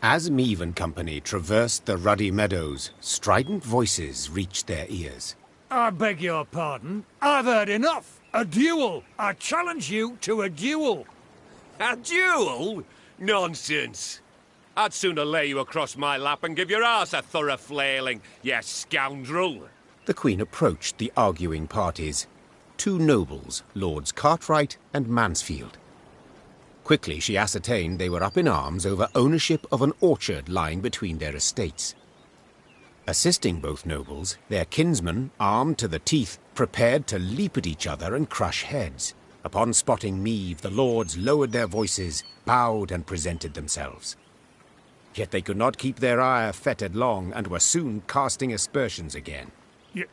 As Meave and company traversed the ruddy meadows, strident voices reached their ears. I beg your pardon. I've heard enough. A duel. I challenge you to a duel. A duel? Nonsense. I'd sooner lay you across my lap and give your arse a thorough flailing, you scoundrel. The Queen approached the arguing parties. Two nobles, Lords Cartwright and Mansfield. Quickly she ascertained they were up in arms over ownership of an orchard lying between their estates. Assisting both nobles, their kinsmen, armed to the teeth, prepared to leap at each other and crush heads. Upon spotting Meave, the lords lowered their voices, bowed and presented themselves. Yet they could not keep their ire fettered long, and were soon casting aspersions again.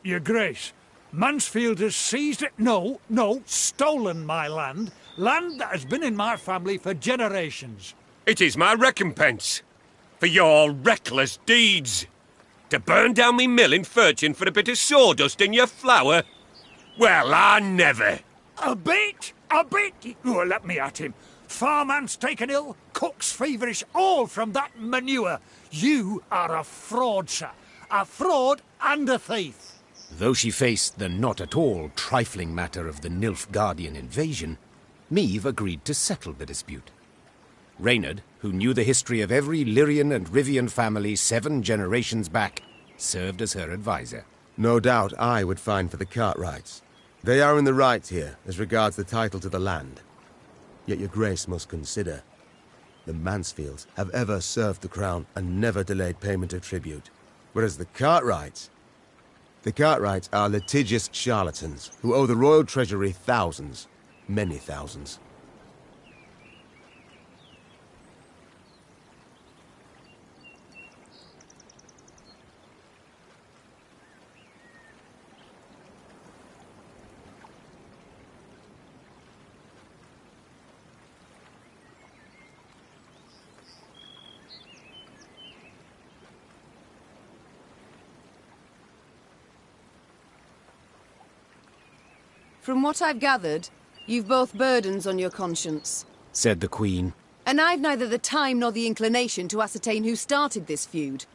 Your Grace, Mansfield has seized it. No, stolen my land. Land that has been in my family for generations. It is my recompense for your reckless deeds. To burn down me mill in Furchin for a bit of sawdust in your flour? Well, I never. A bit? Oh, let me at him. Farmhand's taken ill, cook's feverish, all from that manure. You are a fraud, sir. A fraud and a thief. Though she faced the not at all trifling matter of the Nilfgaardian invasion, Meave agreed to settle the dispute. Reynard, who knew the history of every Lyrian and Rivian family 7 generations back, served as her advisor. No doubt I would find for the Cartwrights. They are in the right here, as regards the title to the land. Yet your Grace must consider, the Mansfields have ever served the crown and never delayed payment of tribute. Whereas the Cartwrights are litigious charlatans who owe the royal treasury thousands, many thousands. From what I've gathered, you've both burdens on your conscience, said the Queen. And I've neither the time nor the inclination to ascertain who started this feud.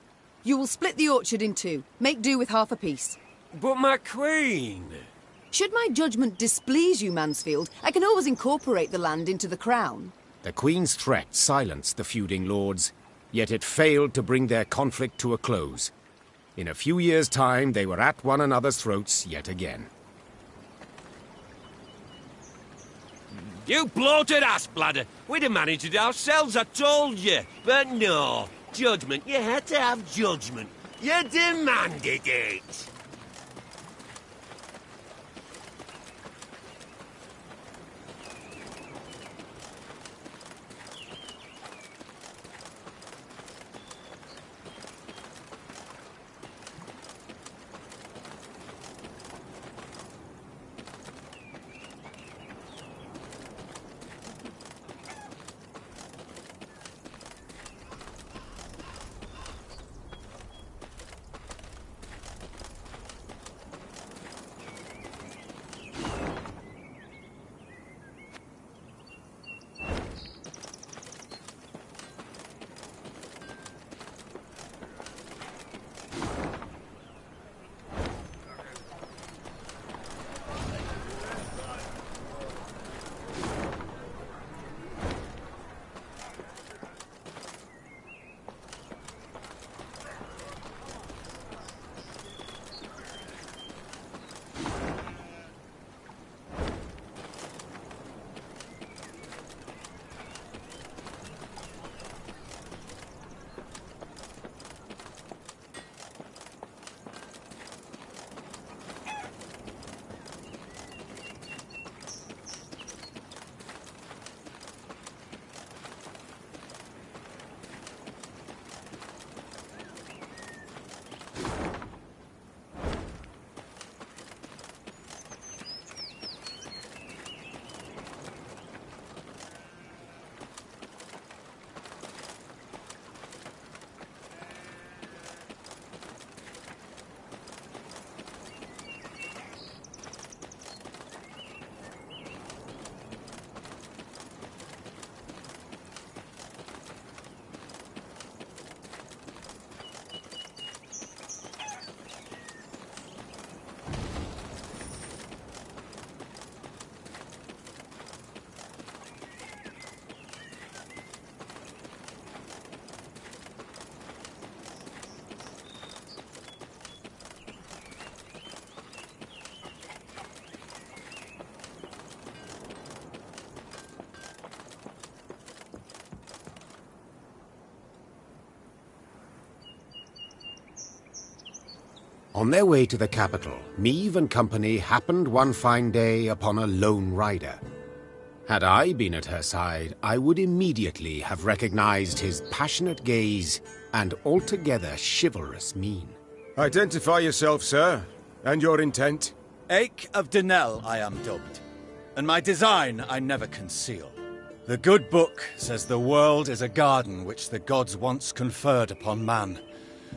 You will split the orchard in 2, make do with half a piece. But my Queen... Should my judgment displease you, Mansfield, I can always incorporate the land into the crown. The Queen's threat silenced the feuding lords, yet it failed to bring their conflict to a close. In a few years' time, they were at one another's throats yet again. You bloated ass-bladder! We'd have managed it ourselves, I told you. But no. Judgment. You had to have judgment. You demanded it. On their way to the capital, Meave and company happened one fine day upon a lone rider. Had I been at her side, I would immediately have recognized his passionate gaze and altogether chivalrous mien. Identify yourself, sir, and your intent. Ake of Denel I am dubbed, and my design I never conceal. The good book says the world is a garden which the gods once conferred upon man,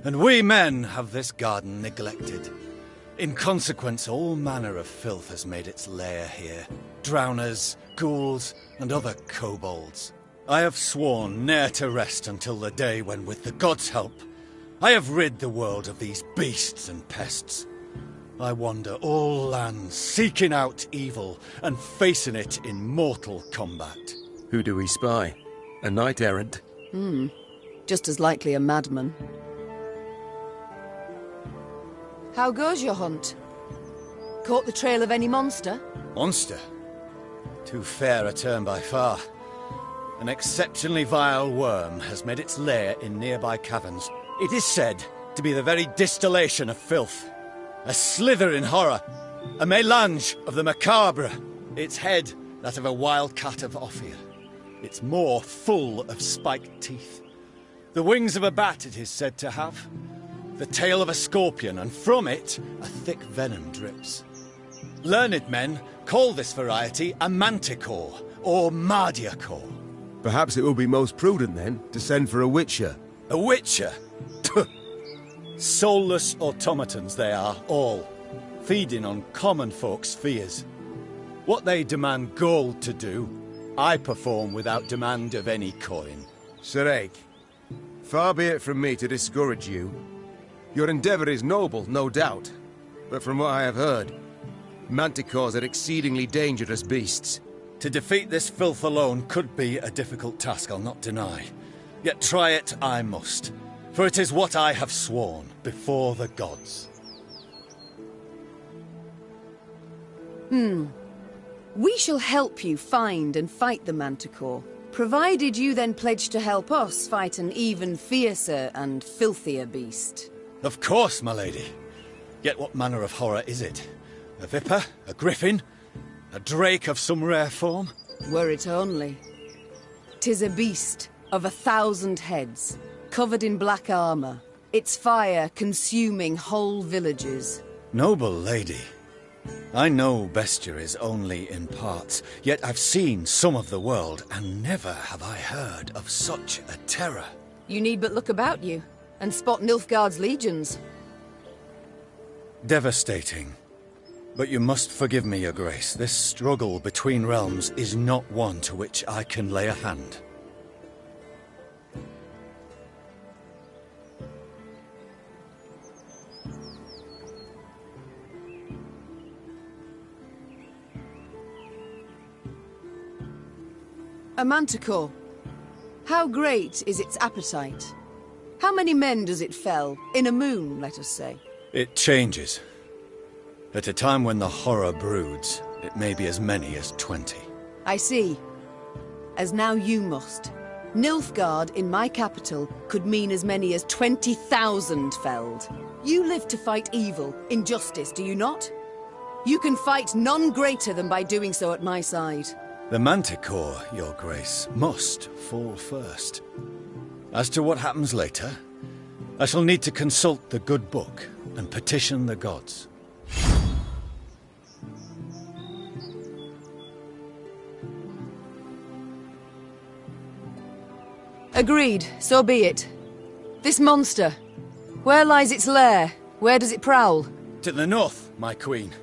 and we men have this garden neglected. In consequence, all manner of filth has made its lair here. Drowners, ghouls, and other kobolds. I have sworn ne'er to rest until the day when, with the gods' help, I have rid the world of these beasts and pests. I wander all lands, seeking out evil and facing it in mortal combat. Who do we spy? A knight-errant? Just as likely a madman. How goes your hunt? Caught the trail of any monster? Monster? Too fair a term by far. An exceptionally vile worm has made its lair in nearby caverns. It is said to be the very distillation of filth. A slither in horror. A mélange of the macabre. Its head, that of a wild cat of Ophir. Its maw full of spiked teeth. The wings of a bat it is said to have. The tail of a scorpion, and from it a thick venom drips. Learned men call this variety a manticore, or mardiacore. Perhaps it will be most prudent, then, to send for a witcher. A witcher? Soulless automatons they are, all, feeding on common folk's fears. What they demand gold to do, I perform without demand of any coin. Sir Ake, far be it from me to discourage you. Your endeavour is noble, no doubt, but from what I have heard, manticores are exceedingly dangerous beasts. To defeat this filth alone could be a difficult task, I'll not deny. Yet try it I must, for it is what I have sworn before the gods. We shall help you find and fight the manticore, provided you then pledge to help us fight an even fiercer and filthier beast. Of course, my lady. Yet what manner of horror is it? A viper? A griffin? A drake of some rare form? Were it only. 'Tis a beast of 1,000 heads, covered in black armor, its fire consuming whole villages. Noble lady. I know bestiaries only in parts, yet I've seen some of the world, and never have I heard of such a terror. You need but look about you, and spot Nilfgaard's legions. Devastating. But you must forgive me, Your Grace. This struggle between realms is not one to which I can lay a hand. A manticore. How great is its appetite? How many men does it fell? In a moon, let us say. It changes. At a time when the horror broods, it may be as many as 20. I see. As now you must. Nilfgaard in my capital could mean as many as 20,000 felled. You live to fight evil, injustice, do you not? You can fight none greater than by doing so at my side. The manticore, Your Grace, must fall first. As to what happens later, I shall need to consult the good book and petition the gods. Agreed, so be it. This monster, where lies its lair? Where does it prowl? To the north, my queen.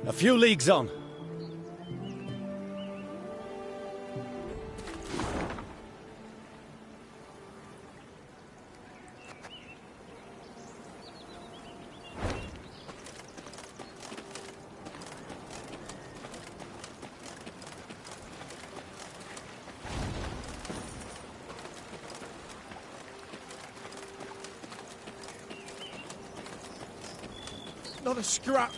A few leagues on. Not a scrap.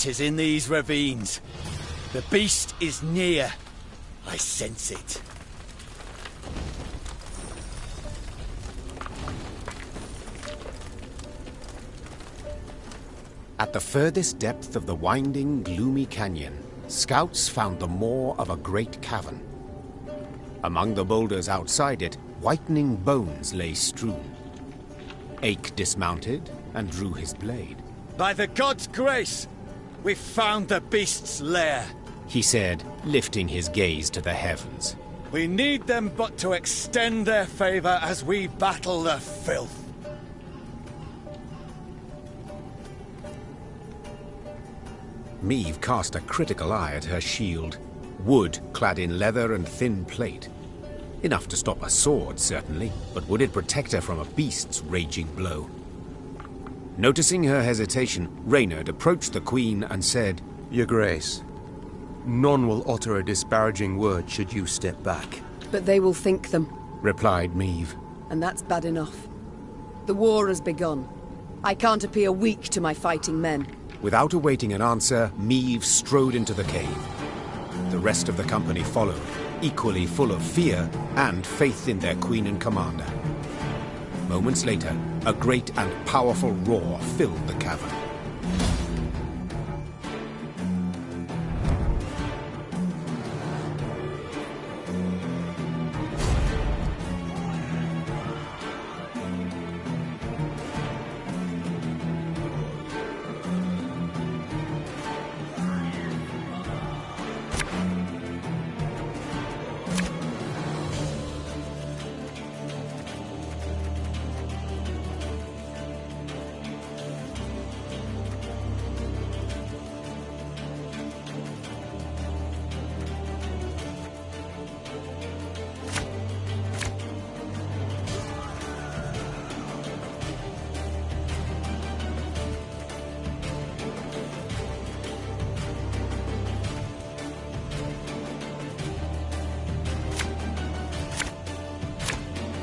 'Tis in these ravines. The beast is near. I sense it. At the furthest depth of the winding, gloomy canyon, scouts found the maw of a great cavern. Among the boulders outside it, whitening bones lay strewn. Ake dismounted and drew his blade. By the god's grace, we've found the beast's lair. He said, lifting his gaze to the heavens. We need them but to extend their favor as we battle the filth. Meve cast a critical eye at her shield. Wood clad in leather and thin plate. Enough to stop a sword, certainly, but would it protect her from a beast's raging blow? Noticing her hesitation, Reynard approached the Queen and said, Your Grace, none will utter a disparaging word should you step back. But they will think them, replied Meve. and that's bad enough. The war has begun. I can't appear weak to my fighting men. Without awaiting an answer, Meve strode into the cave. The rest of the company followed, equally full of fear and faith in their queen and commander. Moments later, a great and powerful roar filled the cavern.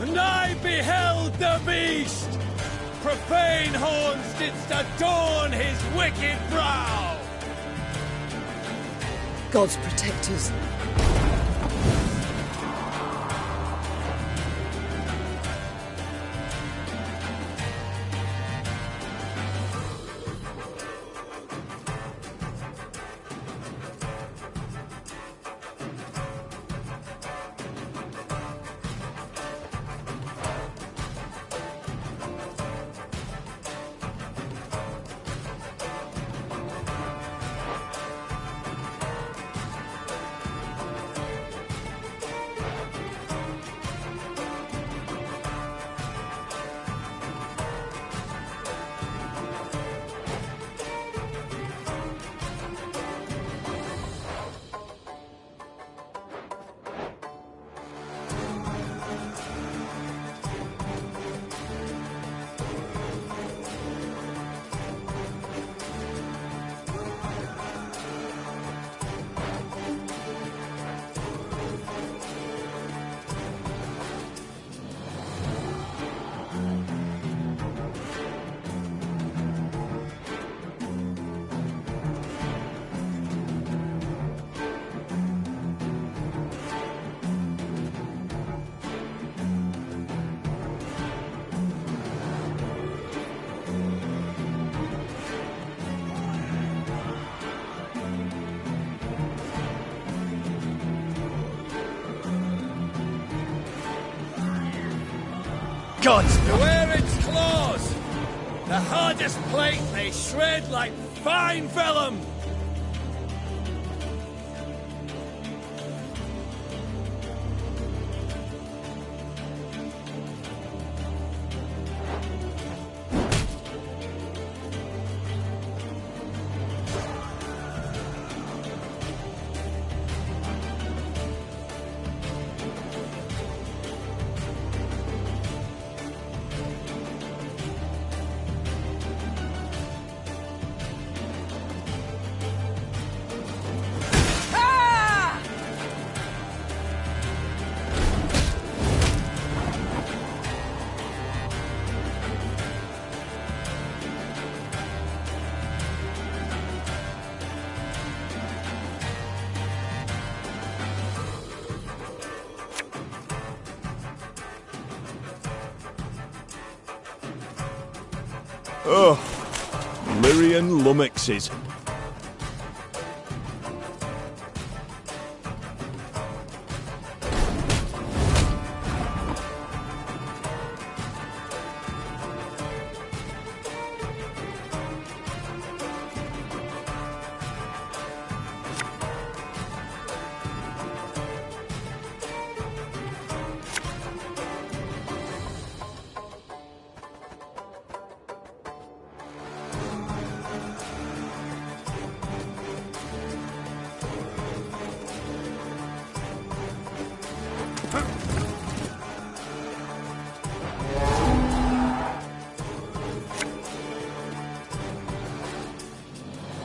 And I beheld the beast! Profane horns didst adorn his wicked brow! God's protectors. Gods beware its claws! The hardest plate they shred like fine vellum! Oh, Lyrian lummoxes.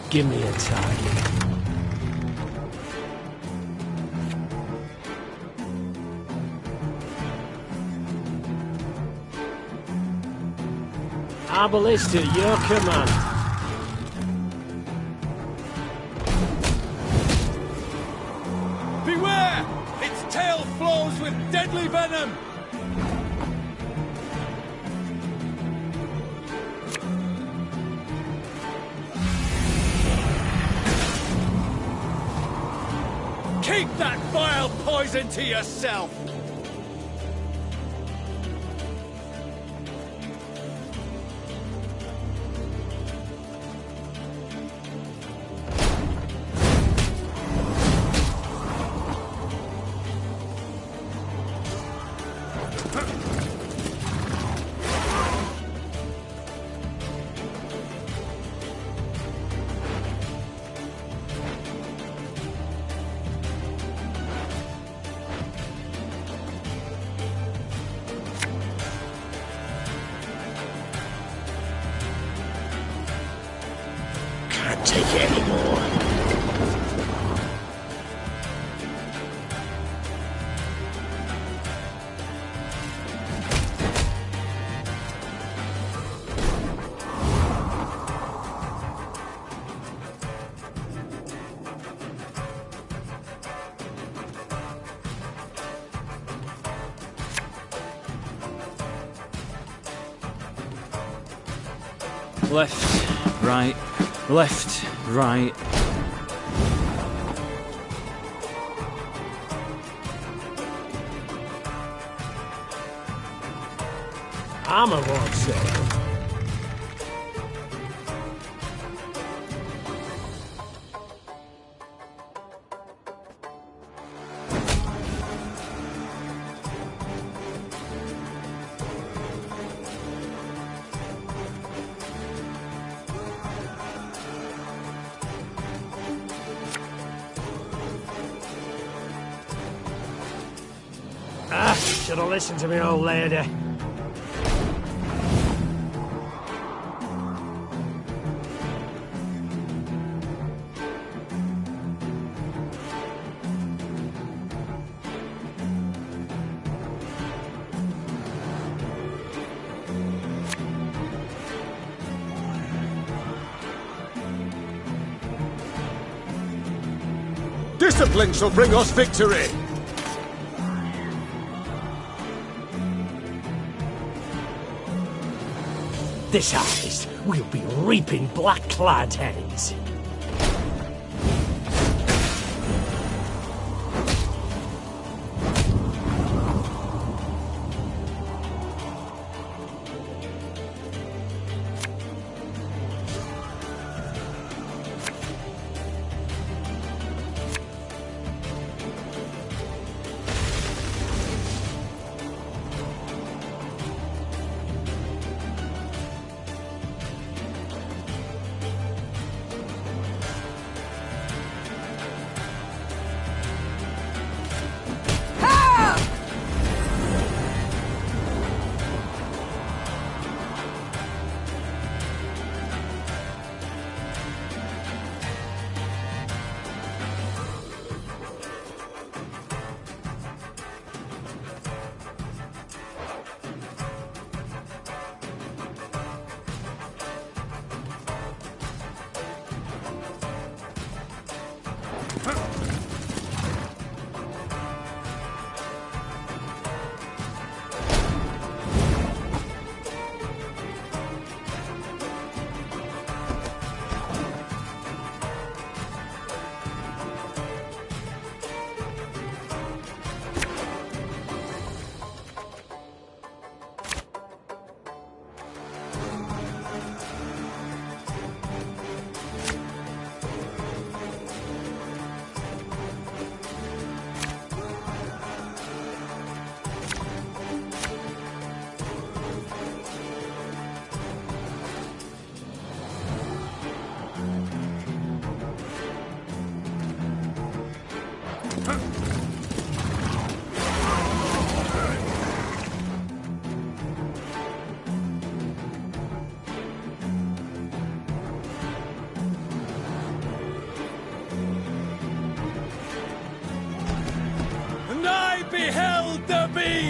Give me a target. Arbalist at your command. Beware! Its tail flows with deadly venom! Keep that vile poison to yourself! Can't take it anymore. Left, right, left, right. Armor won't save. Should have listened to me old lady. Discipline shall bring us victory! This harvest, we'll be reaping black-clad heads.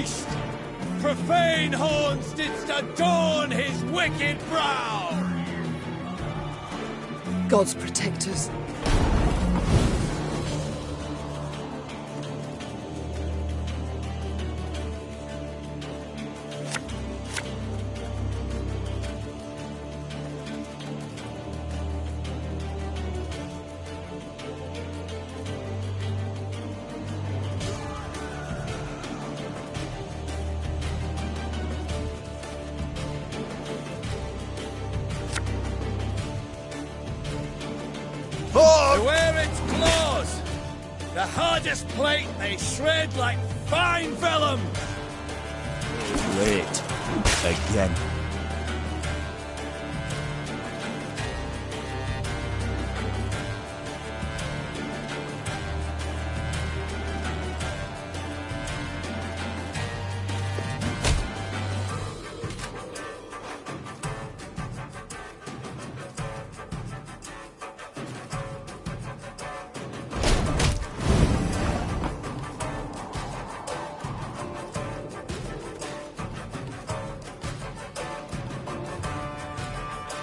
beast! Profane horns didst adorn his wicked brow! Gods protect us. Beware its claws! The hardest plate they shred like fine vellum! Late. Again.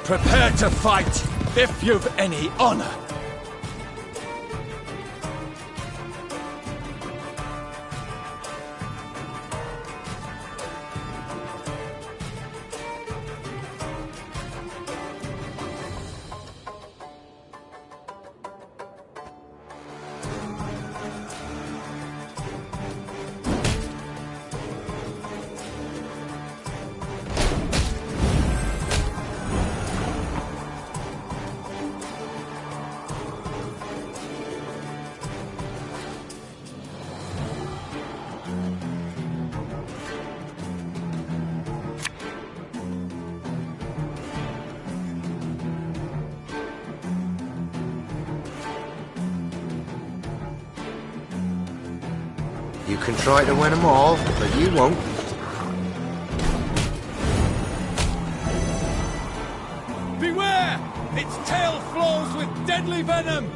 Prepare to fight, if you've any honor. You can try to win them all, but you won't. Beware! Its tail flows with deadly venom!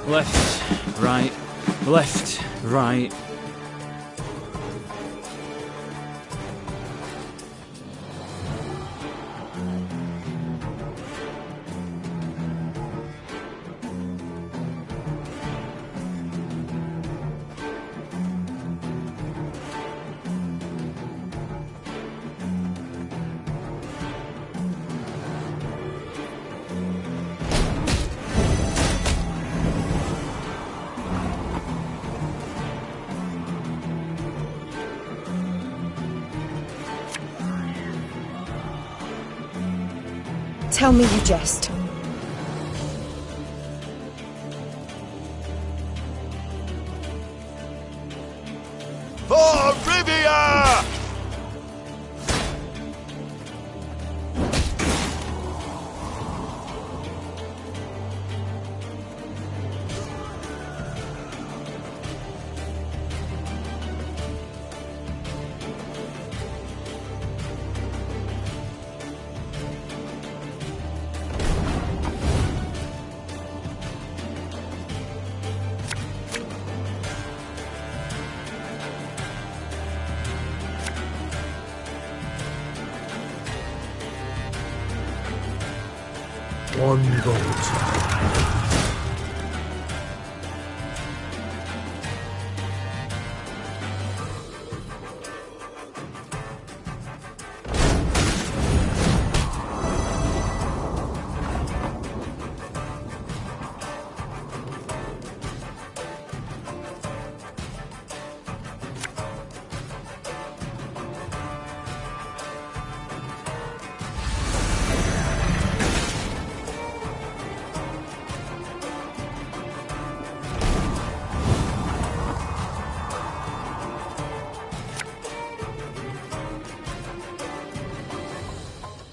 Left, right, left, right. Tell me you jest. For One vote.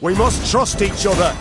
We must trust each other.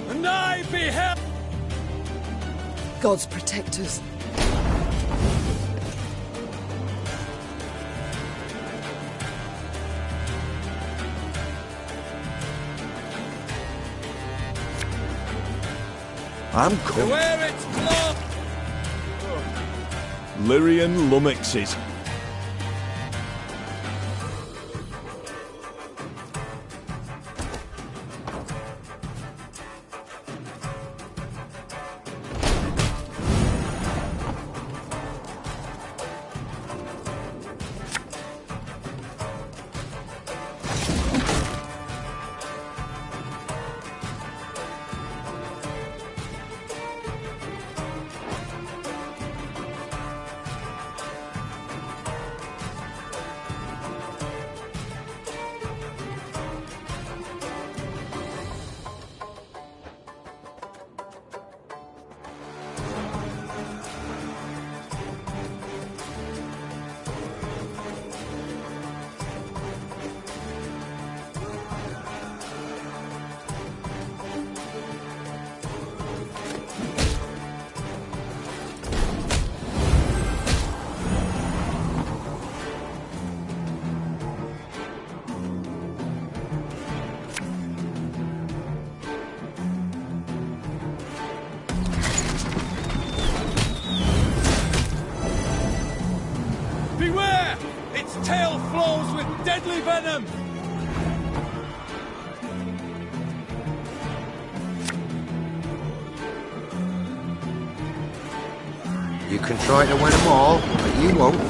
And I beheld... Gods protect us. I'm coming. Beware its claw! Lyrian lummoxes. Beware! Its tail flows with deadly venom! You can try to win them all, but you won't.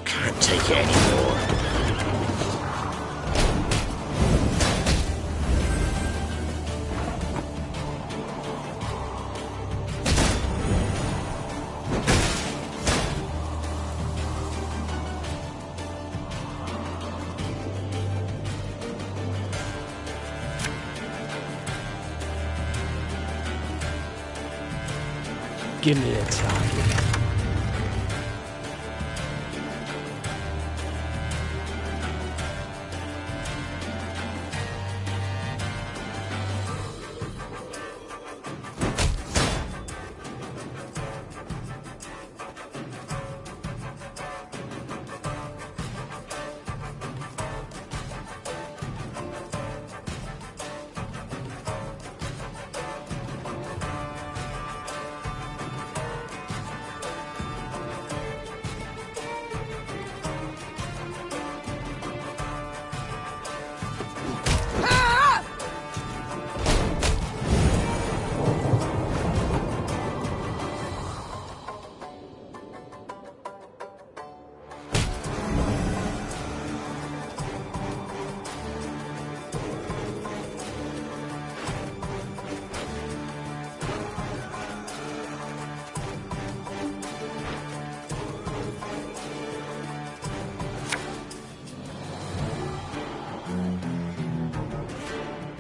Can't take it anymore. Give me a target.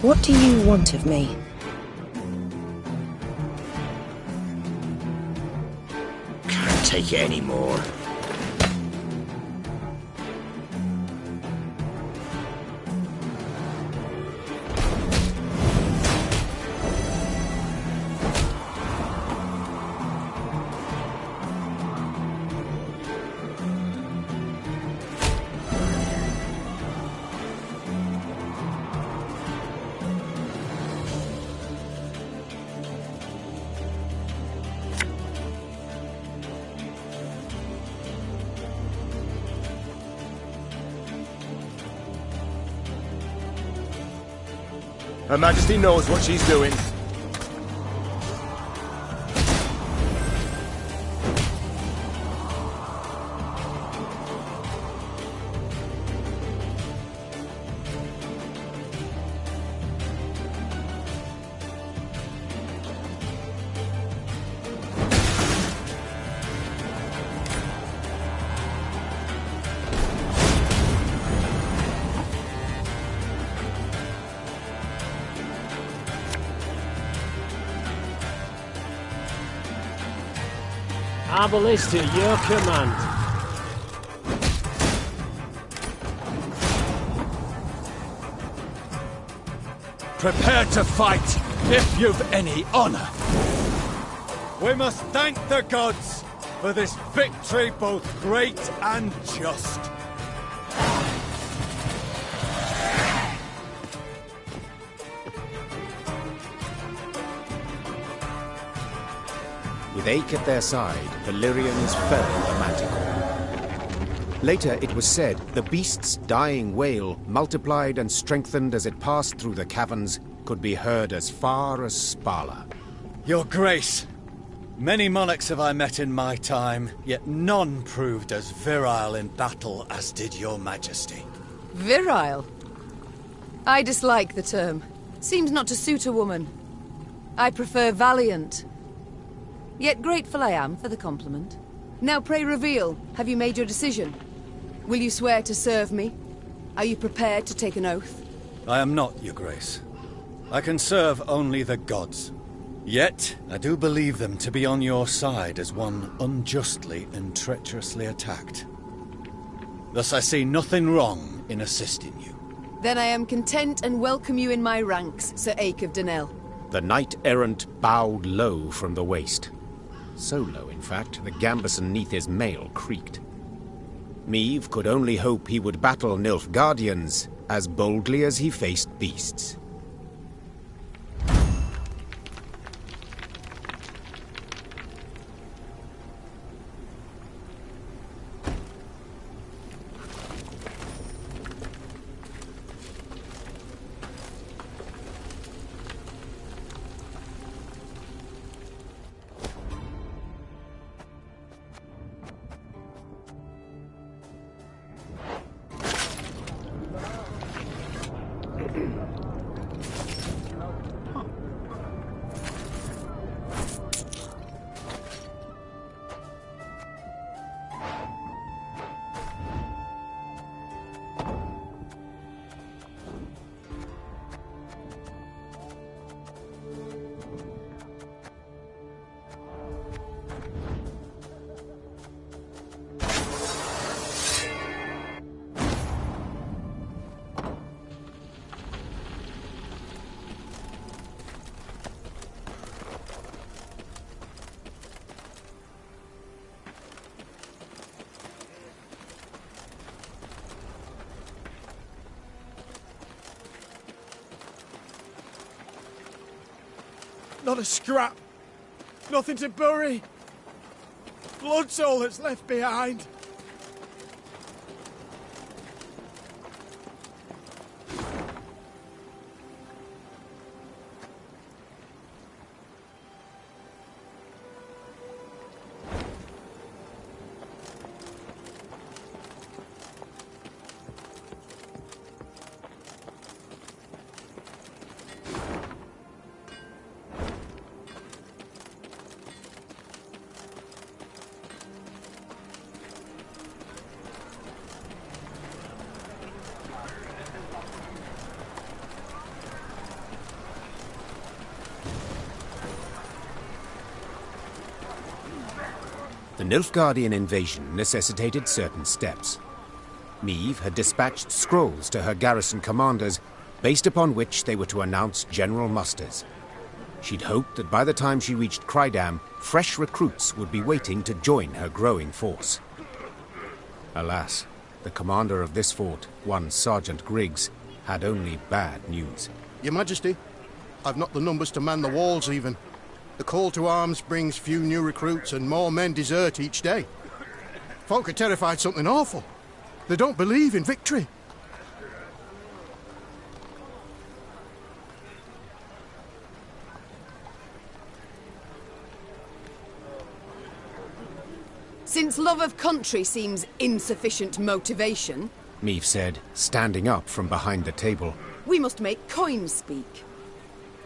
What do you want of me? Can't take it anymore. Her Majesty knows what she's doing. Our ballista, your command. Prepare to fight, if you've any honor. We must thank the gods for this victory both great and just. With ache at their side, the Lyrians fell the Manticore. Later, it was said, the beast's dying wail, multiplied and strengthened as it passed through the caverns, could be heard as far as Spala. Your Grace, many monarchs have I met in my time, yet none proved as virile in battle as did your Majesty. Virile? I dislike the term. Seems not to suit a woman. I prefer valiant. Yet grateful I am for the compliment. Now pray reveal, have you made your decision? Will you swear to serve me? Are you prepared to take an oath? I am not, your Grace. I can serve only the gods. Yet, I do believe them to be on your side as one unjustly and treacherously attacked. Thus I see nothing wrong in assisting you. Then I am content and welcome you in my ranks, Sir Ake of Denel. The knight-errant bowed low from the waist. So low, in fact, the gambeson neath his mail creaked. Meave could only hope he would battle Nilfgaardians as boldly as he faced beasts. Not a scrap. Nothing to bury. Blood's all that's left behind. Nilfgaardian invasion necessitated certain steps. Meve had dispatched scrolls to her garrison commanders, based upon which they were to announce general musters. She'd hoped that by the time she reached Crydam, fresh recruits would be waiting to join her growing force. Alas, the commander of this fort, one Sergeant Griggs, had only bad news. Your Majesty, I've not the numbers to man the walls even. The call to arms brings few new recruits and more men desert each day. Folk are terrified something awful. They don't believe in victory. Since love of country seems insufficient motivation, Meve said, standing up from behind the table, we must make coins speak.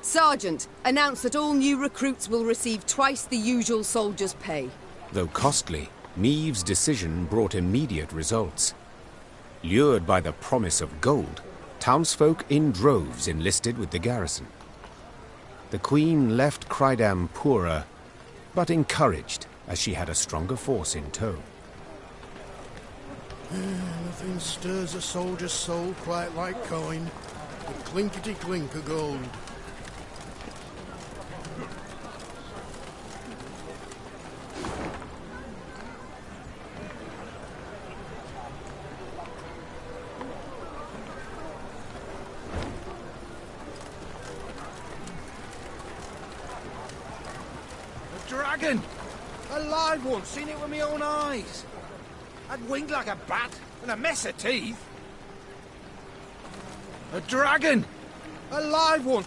Sergeant, announce that all new recruits will receive twice the usual soldier's pay. Though costly, Meve's decision brought immediate results. Lured by the promise of gold, townsfolk in droves enlisted with the garrison. The Queen left Crydam poorer, but encouraged, as she had a stronger force in tow. Nothing stirs a soldier's soul quite like coin. The clinkety-clink of gold. Dragon! A live one, seen it with my own eyes. Had winged like a bat and a mess of teeth. A dragon! A live one!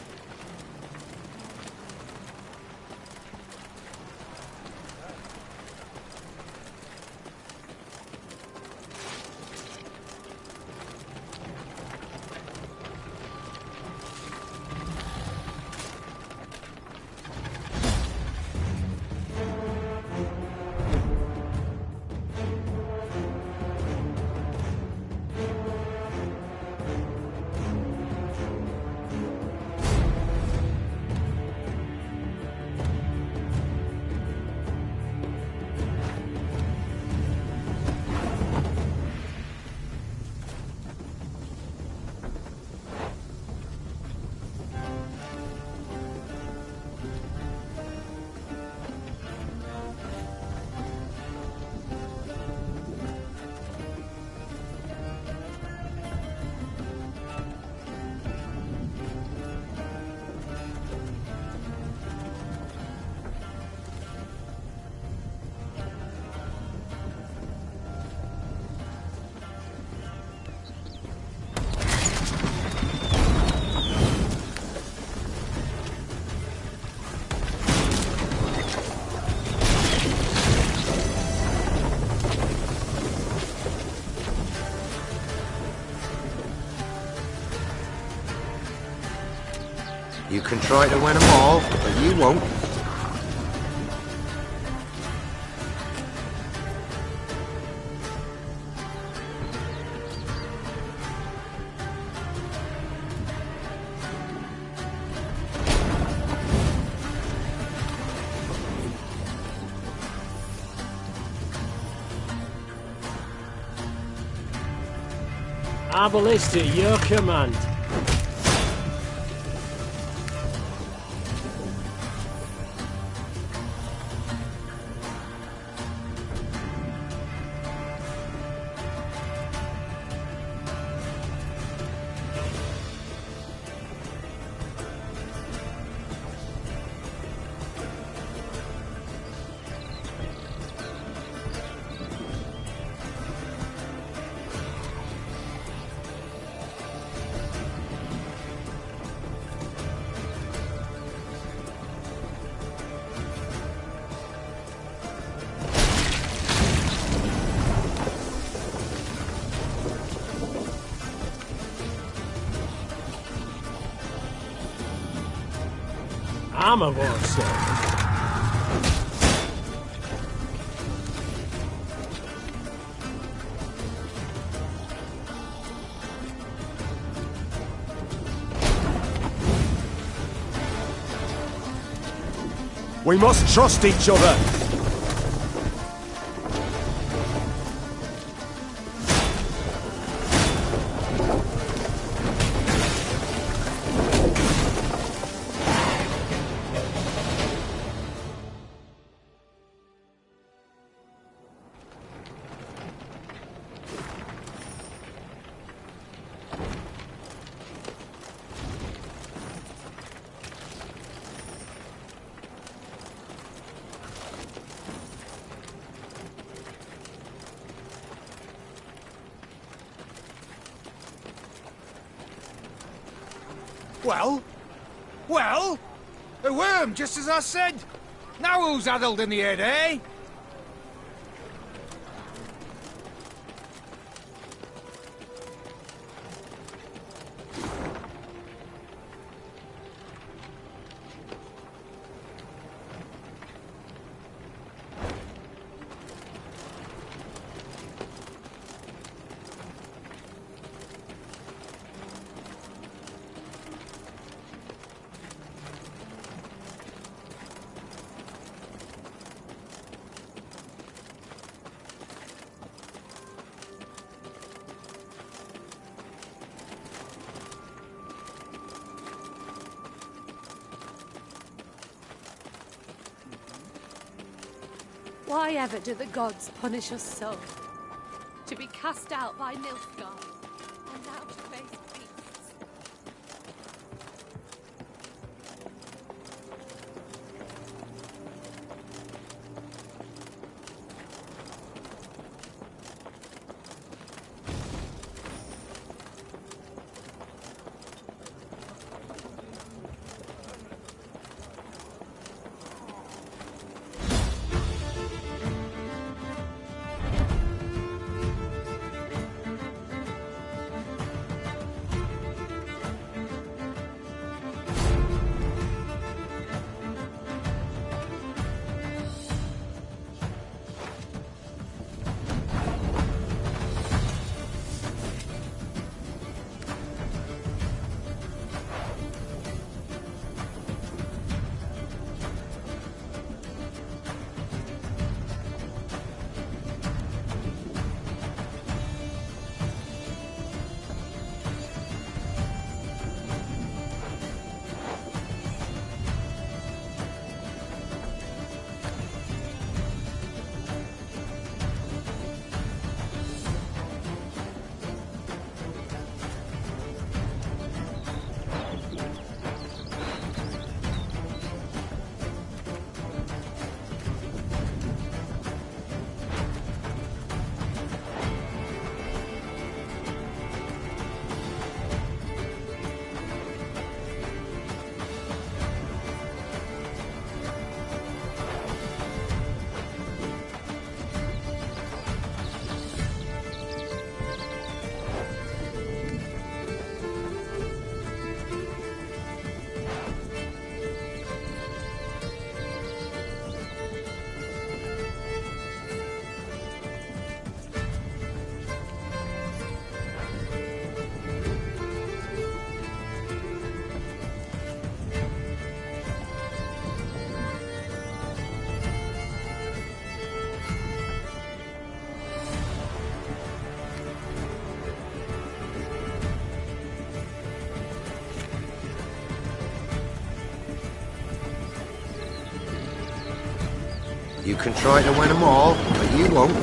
You can try to win them all, but you won't. Our ballista at your command. I'm a monster. We must trust each other. Well? Well? A worm, just as I said. Now who's addled in the head, eh? Why ever do the gods punish us so? To be cast out by Nilfgaard, and now to face beasts. You can try to win them all, but you won't.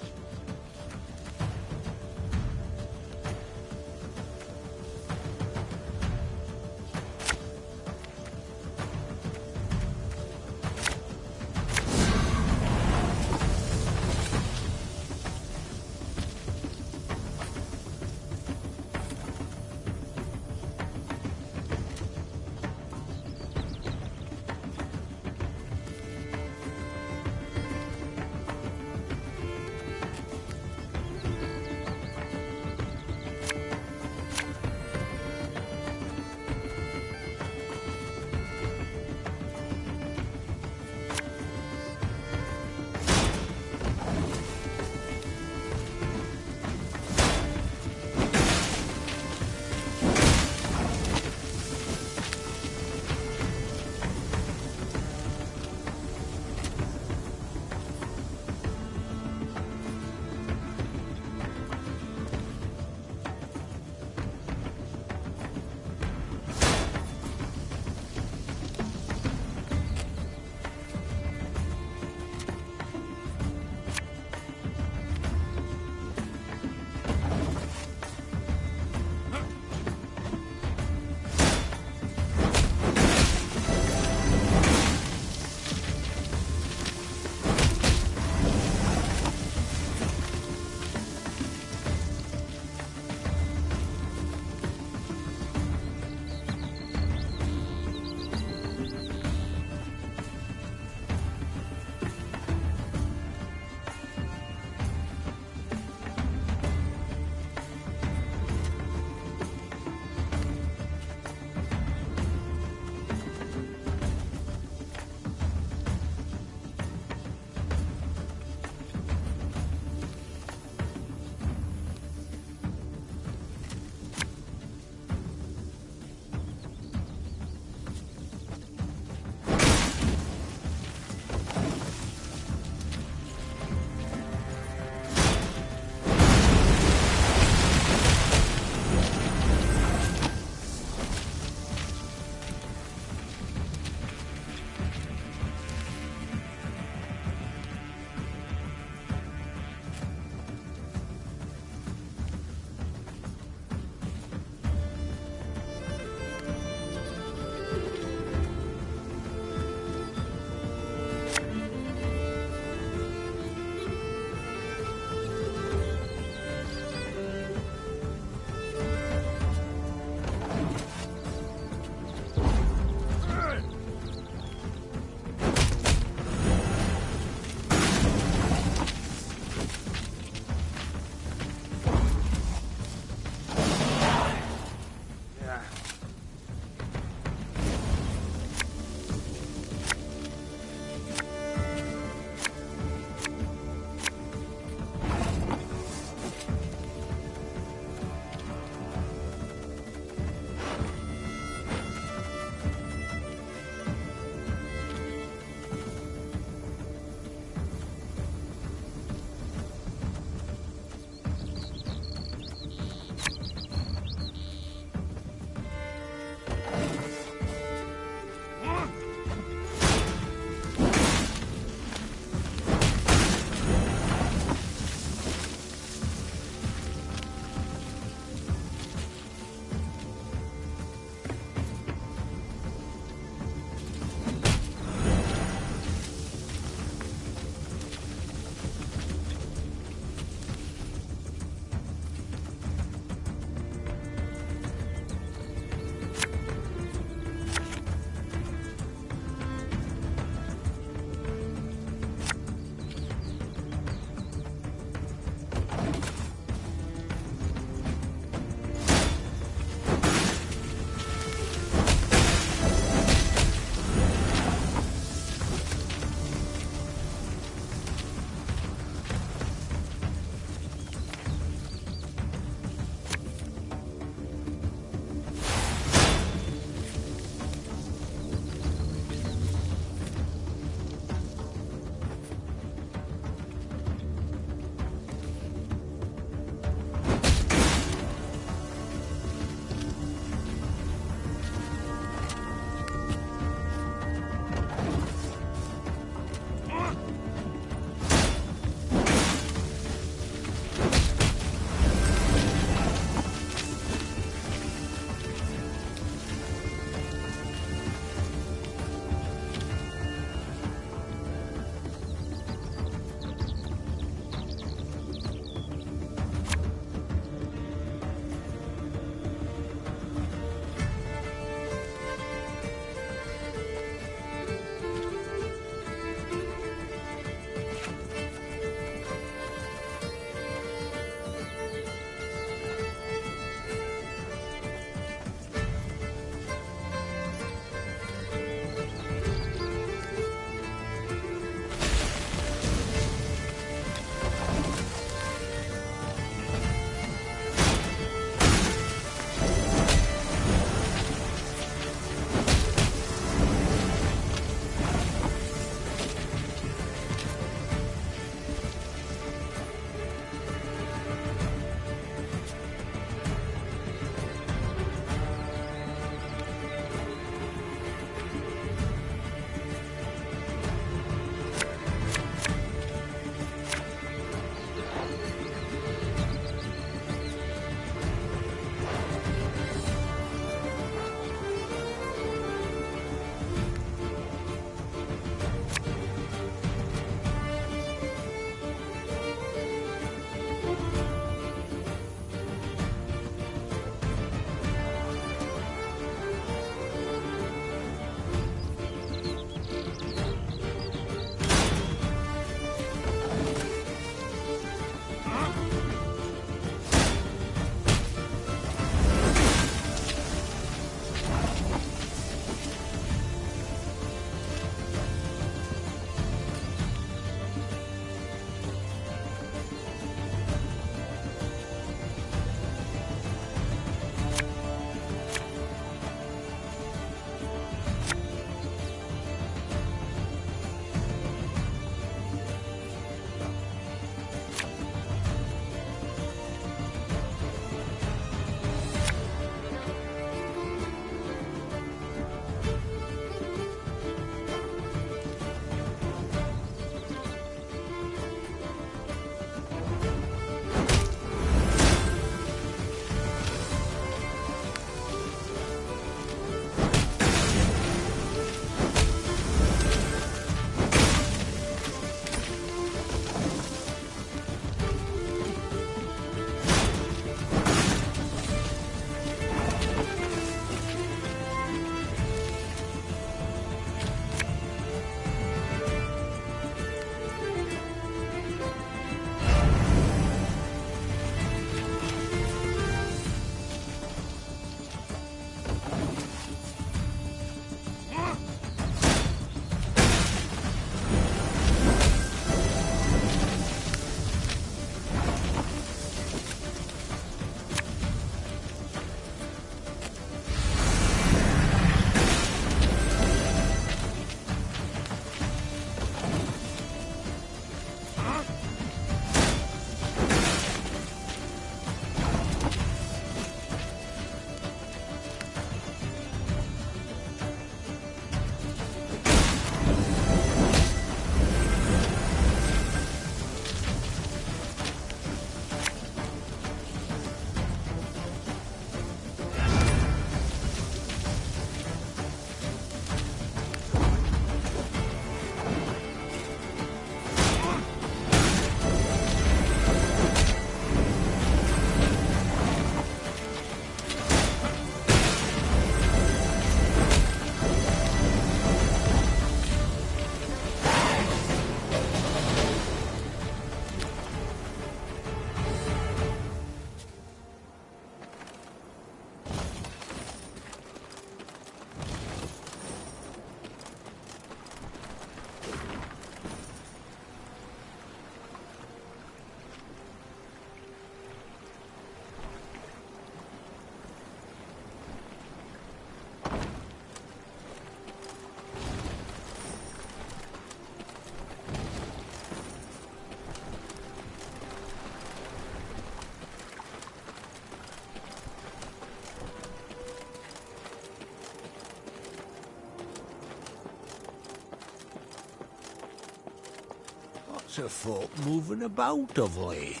lots of folk moving about of late.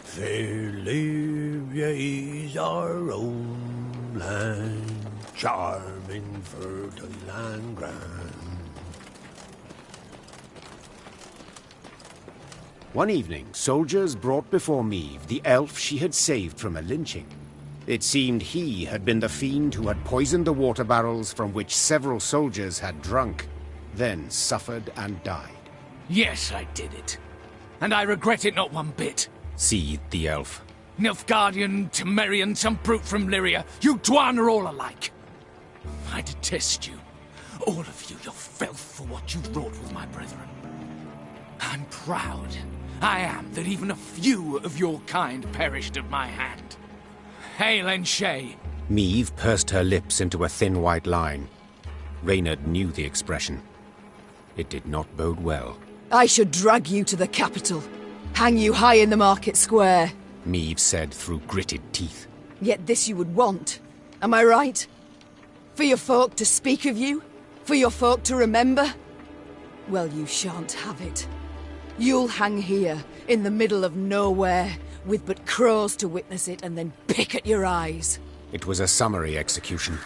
Fair Libya is our own land, charming, fertile and grand. One evening, soldiers brought before Meve the elf she had saved from a lynching. It seemed he had been the fiend who had poisoned the water barrels from which several soldiers had drunk, then suffered and died. Yes, I did it. And I regret it not one bit. Seethed the elf. Nilfgaardian, Temerian, some brute from Lyria, you Dwan are all alike. I detest you. All of you, your filth for what you wrought with my brethren. I'm proud. I am that even a few of your kind perished at my hand. Hail and Shay. Meve pursed her lips into a thin white line. Reynard knew the expression. It did not bode well. I should drag you to the capital. Hang you high in the market square. Meve said through gritted teeth. Yet this you would want. Am I right? For your folk to speak of you? For your folk to remember? Well, you shan't have it. You'll hang here, in the middle of nowhere, with but crows to witness it and then pick at your eyes. It was a summary execution.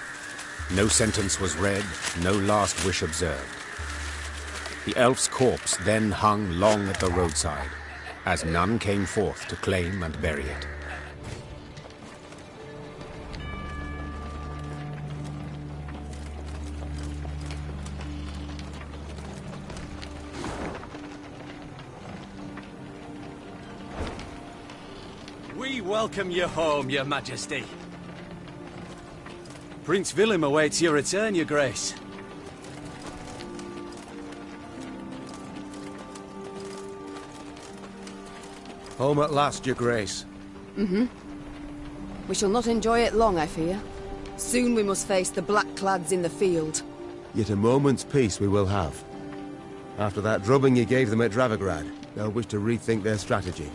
No sentence was read, no last wish observed. The elf's corpse then hung long at the roadside, as none came forth to claim and bury it. We welcome you home, Your Majesty. Prince Willem awaits your return, Your Grace. Home at last, Your Grace. We shall not enjoy it long, I fear. Soon we must face the black-clads in the field. Yet a moment's peace we will have. After that drubbing you gave them at Dravigrad, they'll wish to rethink their strategy.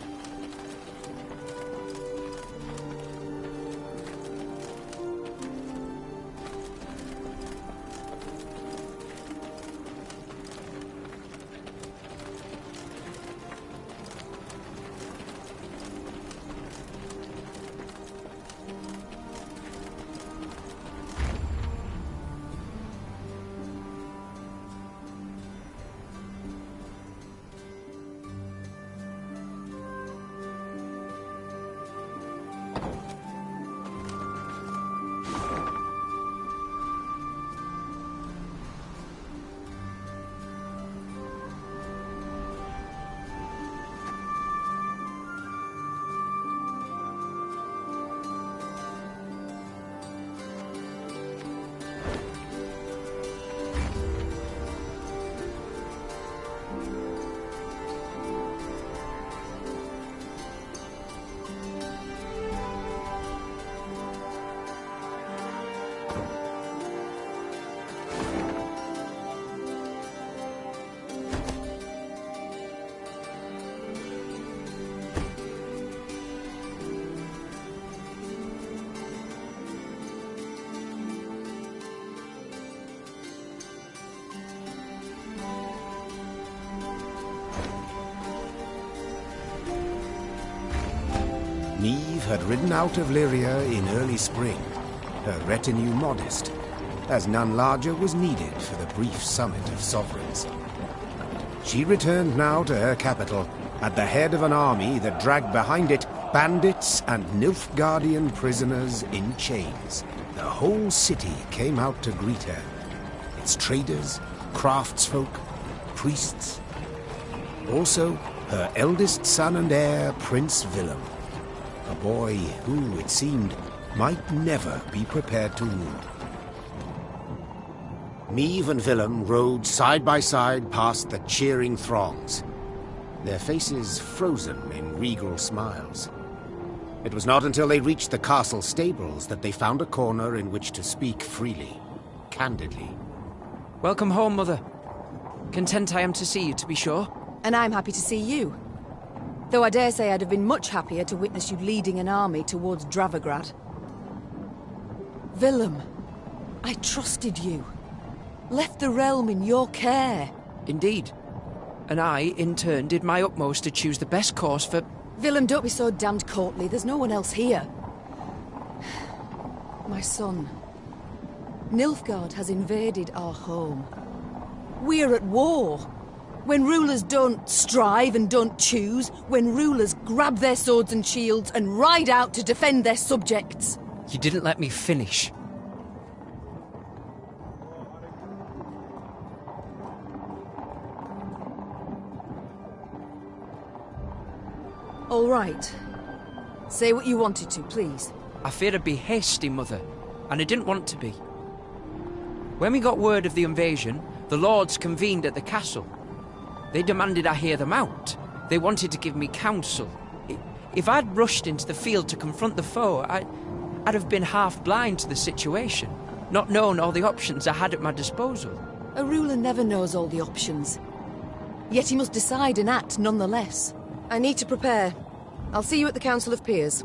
Meve had ridden out of Lyria in early spring, her retinue modest, as none larger was needed for the brief summit of sovereigns. She returned now to her capital, at the head of an army that dragged behind it bandits and Nilfgaardian prisoners in chains. The whole city came out to greet her. Its traders, craftsfolk, priests. Also, her eldest son and heir, Prince Willem. A boy who, it seemed, might never be prepared to rule. Meve and Willem rode side by side past the cheering throngs, their faces frozen in regal smiles. It was not until they reached the castle stables that they found a corner in which to speak freely, candidly. Welcome home, Mother. Content I am to see you, to be sure. And I'm happy to see you. Though I dare say I'd have been much happier to witness you leading an army towards Dravigrad. Willem, I trusted you. left the realm in your care. Indeed. And I, in turn, did my utmost to choose the best course for... Willem, don't be so damned courtly. There's no one else here. My son. Nilfgaard has invaded our home. We're at war. When rulers don't strive and don't choose, when rulers grab their swords and shields and ride out to defend their subjects. You didn't let me finish. All right. Say what you wanted to, please. I feared I'd be hasty, Mother, and I didn't want to be. When we got word of the invasion, the lords convened at the castle. They demanded I hear them out. They wanted to give me counsel. If I'd rushed into the field to confront the foe, I'd have been half blind to the situation, not known all the options I had at my disposal. A ruler never knows all the options. Yet he must decide and act nonetheless. I need to prepare. I'll see you at the Council of Peers.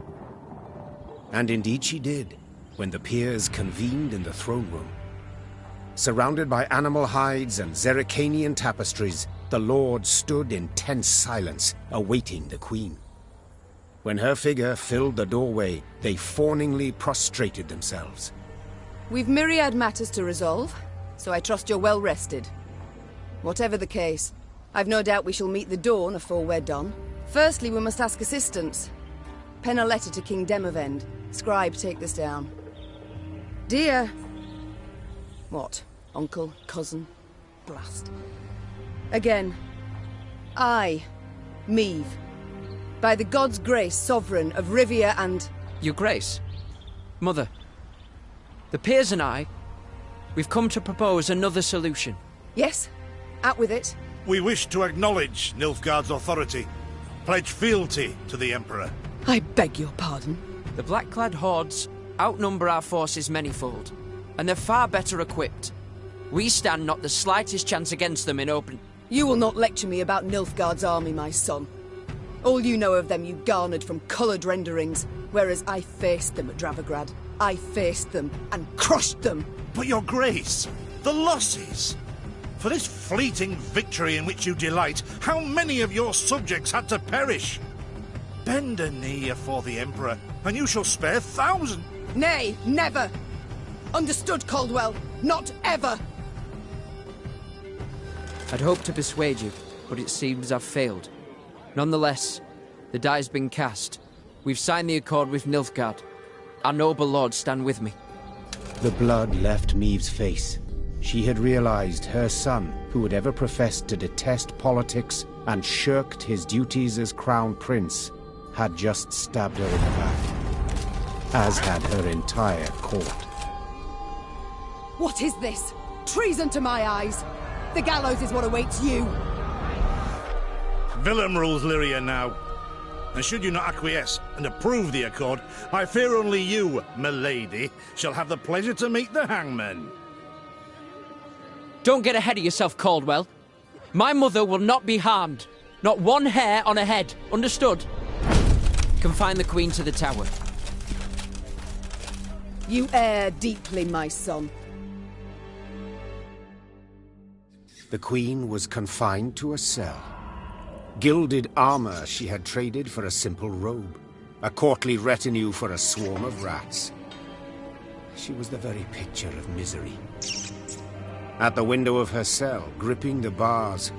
And indeed she did, when the peers convened in the throne room. Surrounded by animal hides and Zerrikanian tapestries, the lords stood in tense silence, awaiting the queen. When her figure filled the doorway, they fawningly prostrated themselves. We've myriad matters to resolve, so I trust you're well rested. Whatever the case, I've no doubt we shall meet the dawn afore we're done. Firstly, we must ask assistance. Pen a letter to King Demavend. Scribe, take this down. Dear... What? Uncle? Cousin? Blast. Again. I, Meve, by the God's grace, sovereign of Rivia and... Your Grace. Mother. The peers and I, we've come to propose another solution. Yes? Out with it. We wish to acknowledge Nilfgaard's authority. Pledge fealty to the Emperor. I beg your pardon. The black-clad hordes outnumber our forces manyfold, and they're far better equipped. We stand not the slightest chance against them in open... You will not lecture me about Nilfgaard's army, my son. All you know of them you garnered from coloured renderings, whereas I faced them at Dravograd. I faced them and crushed them. But your grace, the losses! For this fleeting victory in which you delight, how many of your subjects had to perish? Bend a knee afore the Emperor, and you shall spare thousands. Nay, never! Understood, Caldwell? Not ever! I'd hoped to persuade you, but it seems I've failed. Nonetheless, the die's been cast. We've signed the accord with Nilfgaard. Our noble lords stand with me. The blood left Meve's face. She had realized her son, who had ever professed to detest politics and shirked his duties as crown prince, had just stabbed her in the back, as had her entire court. What is this? Treason to my eyes! The gallows is what awaits you! Willem rules Lyria now. And should you not acquiesce and approve the accord, I fear only you, milady, shall have the pleasure to meet the hangman. Don't get ahead of yourself, Caldwell. My mother will not be harmed. Not one hair on her head. Understood? Confine the Queen to the tower. You err deeply, my son. The Queen was confined to a cell. Gilded armor she had traded for a simple robe. A courtly retinue for a swarm of rats. She was the very picture of misery. At the window of her cell, gripping the bars,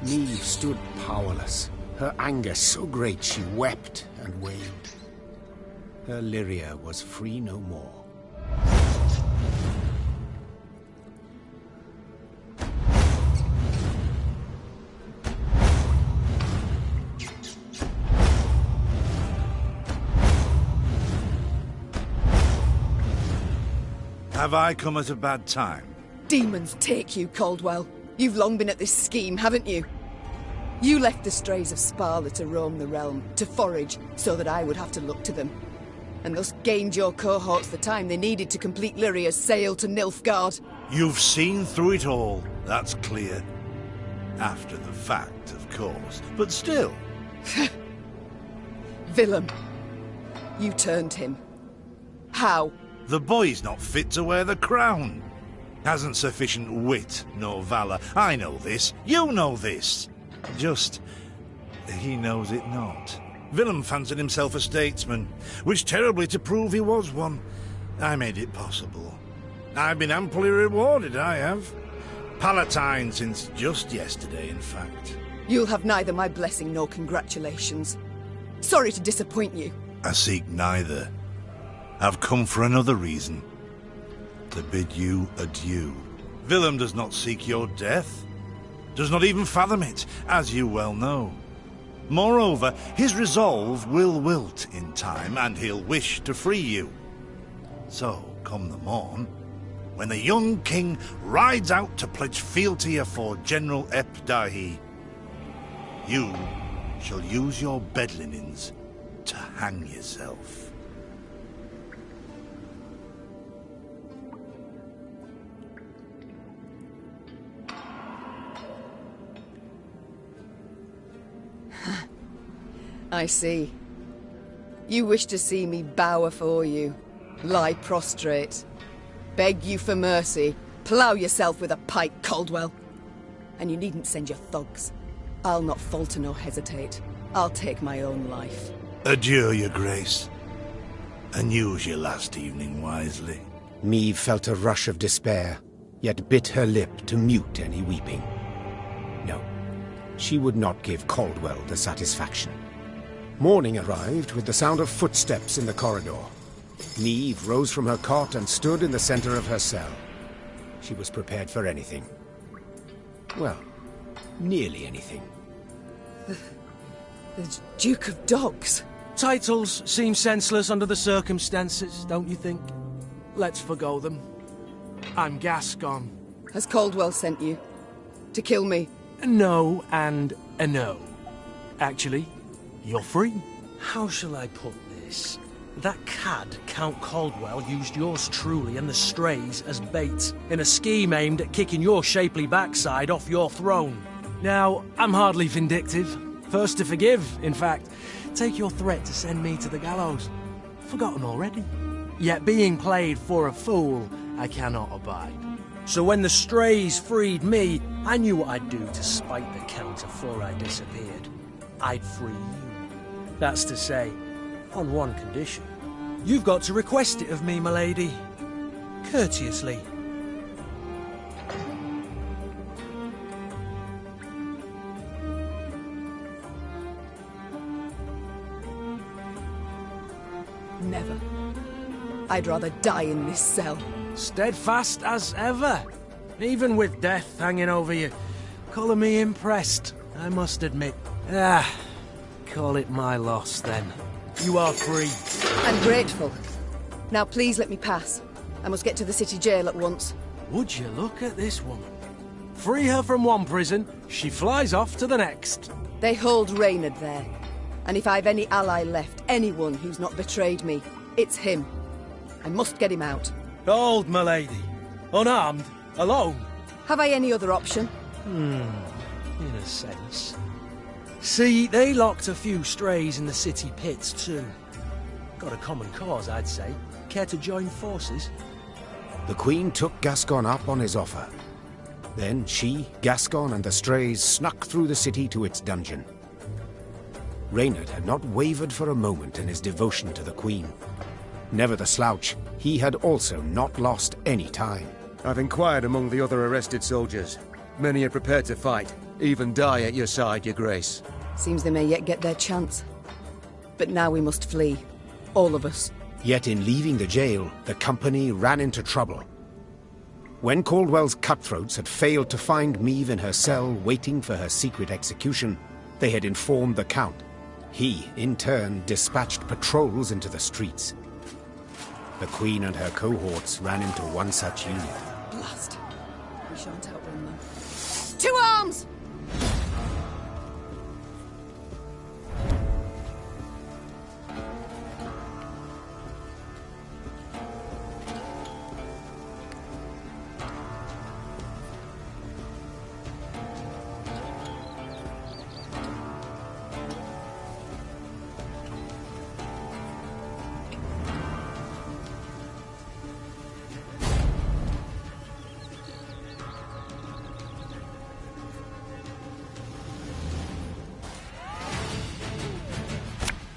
Meve stood powerless, her anger so great she wept and wailed. Her Lyria was free no more. Have I come at a bad time? Demons take you, Caldwell. You've long been at this scheme, haven't you? You left the strays of Sparla to roam the realm, to forage, so that I would have to look to them. And thus gained your cohorts the time they needed to complete Lyria's sail to Nilfgaard. You've seen through it all, that's clear. After the fact, of course. But still. Willem. You turned him. How? The boy's not fit to wear the crown. Hasn't sufficient wit nor valour. I know this. You know this. Just, he knows it not. Willem fancied himself a statesman. Wished terribly to prove he was one. I made it possible. I've been amply rewarded, I have. Palatine since just yesterday, in fact. You'll have neither my blessing nor congratulations. Sorry to disappoint you. I seek neither. I've come for another reason. To bid you adieu. Willem does not seek your death. Does not even fathom it, as you well know. Moreover, his resolve will wilt in time, and he'll wish to free you. So, come the morn, when the young king rides out to pledge fealty afore General Ep Dahi, you shall use your bed linens to hang yourself. I see. You wish to see me bow afore you, lie prostrate, beg you for mercy, plough yourself with a pike, Caldwell. And you needn't send your thugs. I'll not falter nor hesitate. I'll take my own life. Adieu, your grace, and use your last evening wisely. Maeve felt a rush of despair, yet bit her lip to mute any weeping. No, she would not give Caldwell the satisfaction. Morning arrived with the sound of footsteps in the corridor. Maeve rose from her cot and stood in the center of her cell. She was prepared for anything. Well, nearly anything. The Duke of Dogs. Titles seem senseless under the circumstances, don't you think? Let's forgo them. I'm Gascon. Has Caldwell sent you? To kill me? No and a no. Actually, you're free. How shall I put this? That cad, Count Caldwell, used yours truly and the strays as bait in a scheme aimed at kicking your shapely backside off your throne. Now, I'm hardly vindictive. First to forgive, in fact. Take your threat to send me to the gallows. Forgotten already. Yet being played for a fool, I cannot abide. So when the strays freed me, I knew what I'd do to spite the Count afore I disappeared. I'd free you. That's to say, on one condition. You've got to request it of me, my lady. Courteously. Never. I'd rather die in this cell. Steadfast as ever. Even with death hanging over you. Colour me impressed, I must admit. Call it my loss, then. You are free. I'm grateful. Now please let me pass. I must get to the city jail at once. Would you look at this woman? Free her from one prison, she flies off to the next. They hold Reynard there. And if I've any ally left, anyone who's not betrayed me, it's him. I must get him out. Hold, my lady. Unarmed, alone. Have I any other option? In a sense. See, they locked a few strays in the city pits, too. Got a common cause, I'd say. Care to join forces? The Queen took Gascon up on his offer. Then she, Gascon, and the strays snuck through the city to its dungeon. Reynard had not wavered for a moment in his devotion to the Queen. Never the slouch, he had also not lost any time. I've inquired among the other arrested soldiers. Many are prepared to fight, even die at your side, your grace. Seems they may yet get their chance. But now we must flee. All of us. Yet in leaving the jail, the company ran into trouble. When Caldwell's cutthroats had failed to find Maeve in her cell waiting for her secret execution, they had informed the Count. He, in turn, dispatched patrols into the streets. The Queen and her cohorts ran into one such unit. Blast. We shan't outrun them. To arms!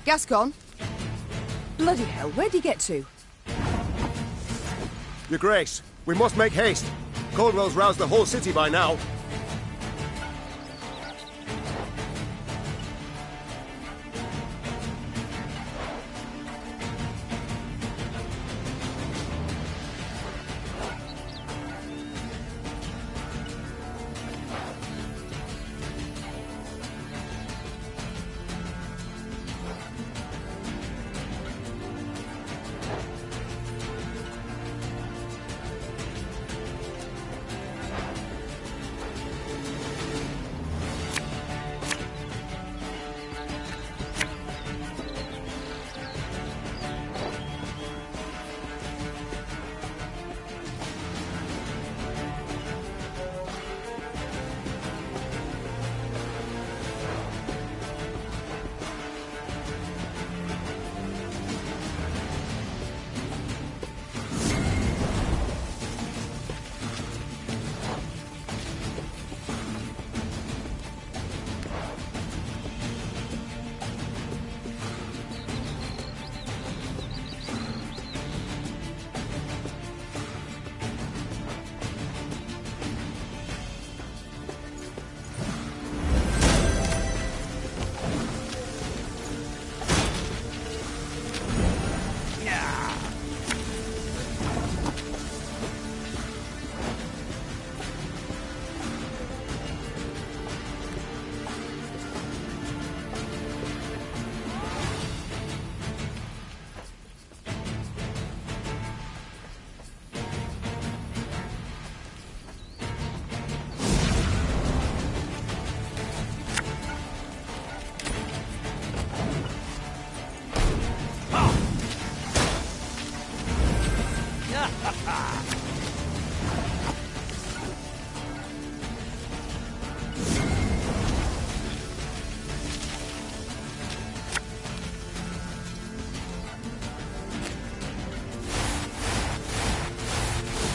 Gascon? Bloody hell, where'd he get to? Your Grace, we must make haste. Caldwell's roused the whole city by now.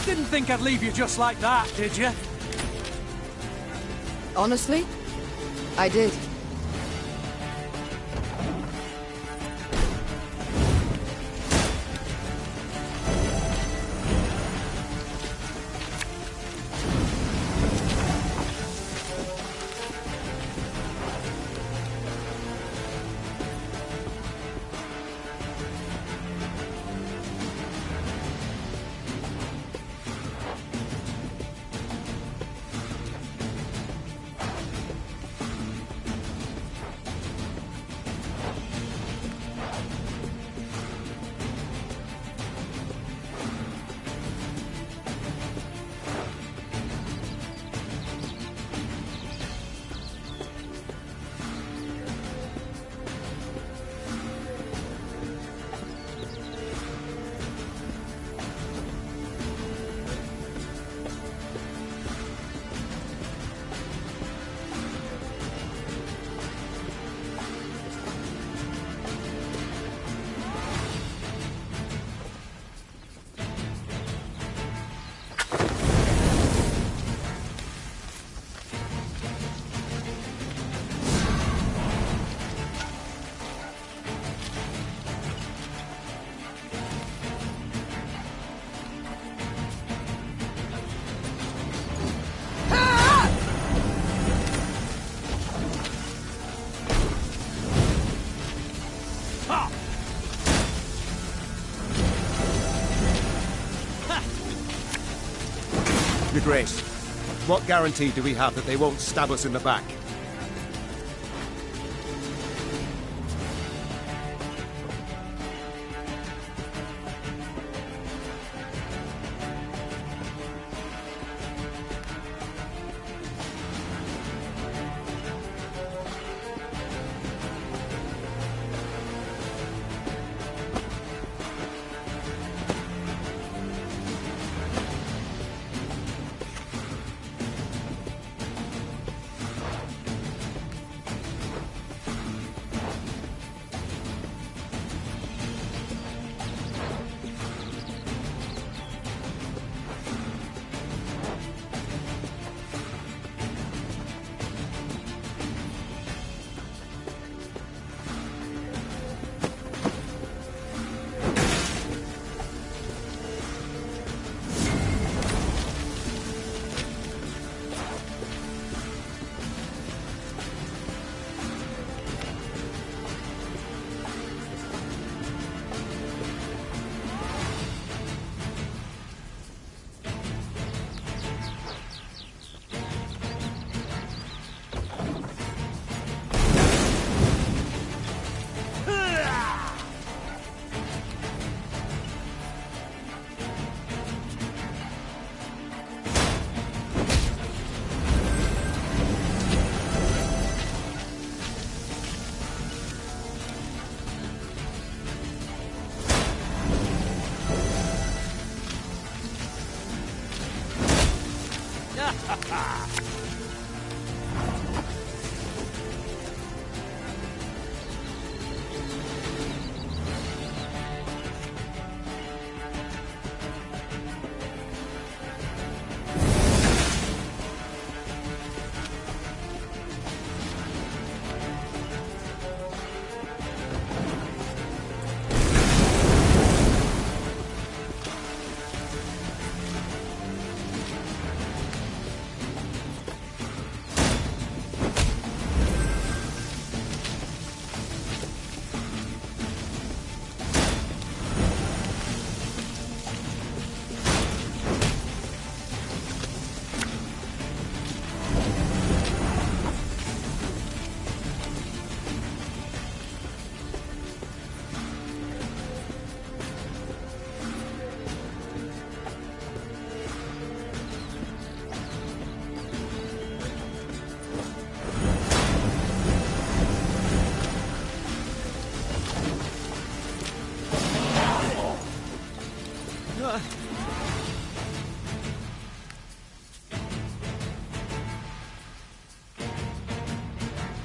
Didn't think I'd leave you just like that, did you? Honestly, I did. Your Grace, what guarantee do we have that they won't stab us in the back?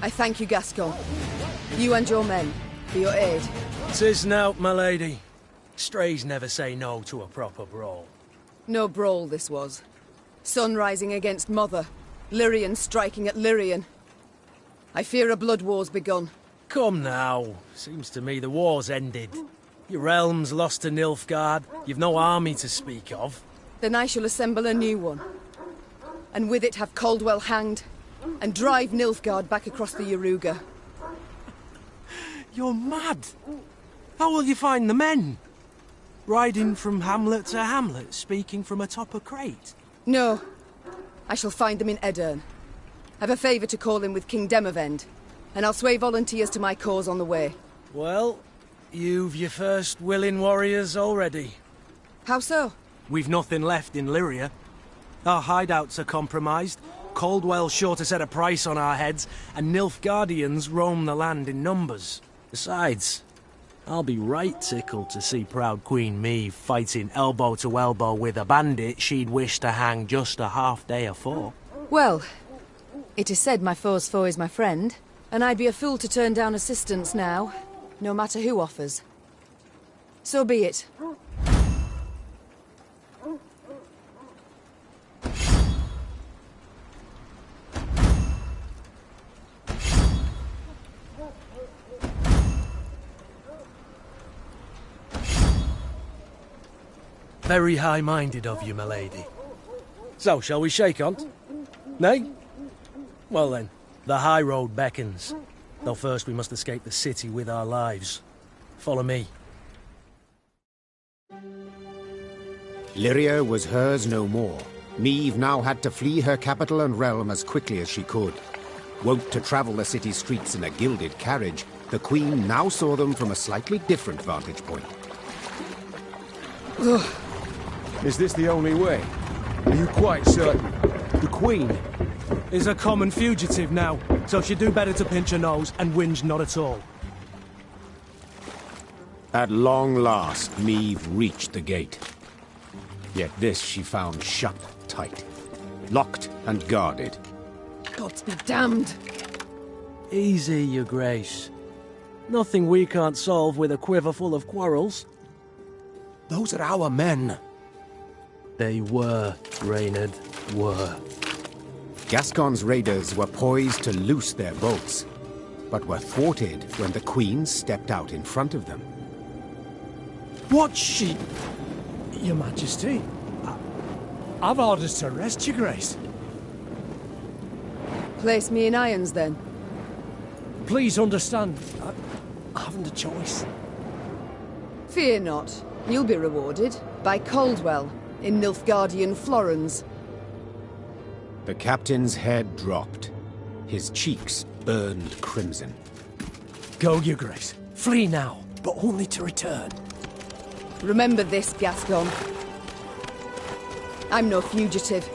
I thank you, Gascon. You and your men, for your aid. 'Tis nought, my lady. Strays never say no to a proper brawl. No brawl this was. Sun rising against Mother. Lyrian striking at Lyrian. I fear a blood war's begun. Come now. Seems to me the war's ended. Your realm's lost to Nilfgaard. You've no army to speak of. Then I shall assemble a new one. And with it have Caldwell hanged, and drive Nilfgaard back across the Yaruga. You're mad. How will you find the men? Riding from hamlet to hamlet, speaking from atop a crate? No. I shall find them in Edirn. I've a favour to call in with King Demavend, and I'll sway volunteers to my cause on the way. Well, you've your first willing warriors already. How so? We've nothing left in Lyria. Our hideouts are compromised, Caldwell's sure to set a price on our heads, and Nilfgaardians roam the land in numbers. Besides, I'll be right tickled to see proud Queen Meve fighting elbow to elbow with a bandit she'd wish to hang just a half day afore. Well, it is said my foe's foe is my friend, and I'd be a fool to turn down assistance now, no matter who offers. So be it. Very high-minded of you, my lady. So, shall we shake on't? Nay? Well then, the high road beckons. Though first we must escape the city with our lives. Follow me. Lyria was hers no more. Meve now had to flee her capital and realm as quickly as she could. Wont to travel the city streets in a gilded carriage, the Queen now saw them from a slightly different vantage point. Ugh. Is this the only way? Are you quite certain? The Queen is a common fugitive now, so she'd do better to pinch her nose and whinge not at all. At long last, Meve reached the gate. Yet this she found shut tight, locked and guarded. Gods be damned! Easy, your grace. Nothing we can't solve with a quiver full of quarrels. Those are our men. They were, Reynard, were. Gascon's raiders were poised to loose their bolts, but were thwarted when the Queen stepped out in front of them. What's she... Your Majesty? I've orders to arrest your grace. Place me in irons, then. Please understand, I haven't a choice. Fear not. You'll be rewarded by Caldwell in Nilfgaardian Florens. The captain's head dropped. His cheeks burned crimson. Go, your grace. Flee now, but only to return. Remember this, Gascon. I'm no fugitive.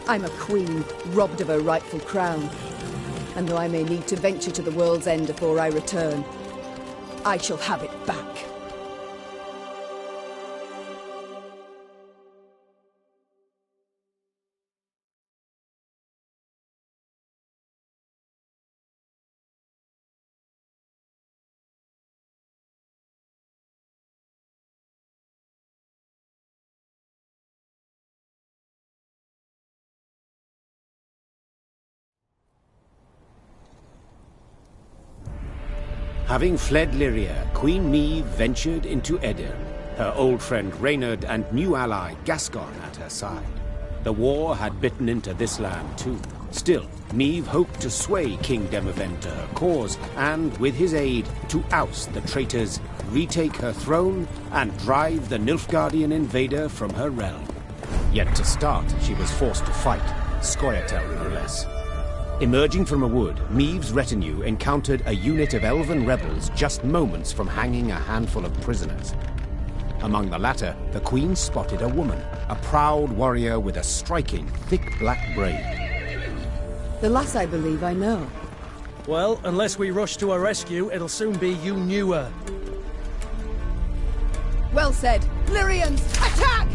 I'm a queen, robbed of her rightful crown. And though I may need to venture to the world's end before I return, I shall have it back. Having fled Lyria, Queen Meve ventured into Edirn, her old friend Reynard and new ally Gascon at her side. The war had bitten into this land too. Still, Meve hoped to sway King Demavend to her cause, and with his aid, to oust the traitors, retake her throne, and drive the Nilfgaardian invader from her realm. Yet to start, she was forced to fight, Scoia'tael no less. Emerging from a wood, Meve's retinue encountered a unit of elven rebels just moments from hanging a handful of prisoners. Among the latter, the Queen spotted a woman, a proud warrior with a striking, thick black braid. The lass I believe I know. Well, unless we rush to her rescue, it'll soon be you knew her. Well said. Lyrians, attack!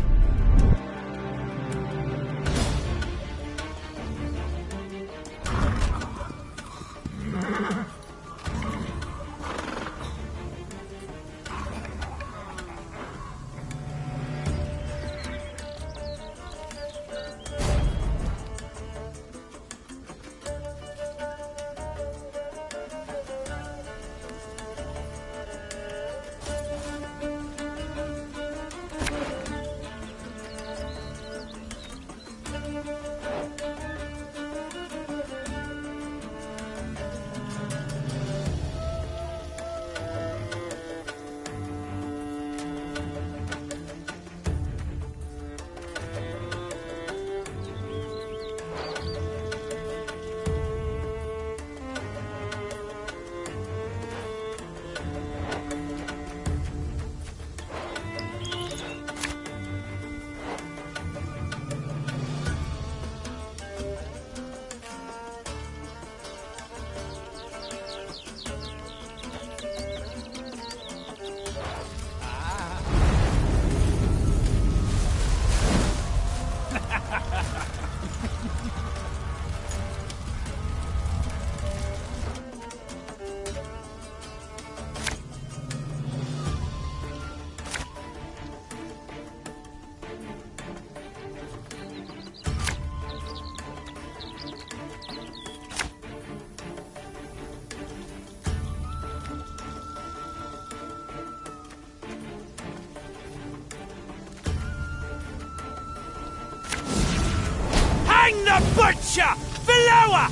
Hang the butcher! Below her!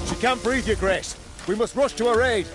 She can't breathe, Your Grace. We must rush to her aid.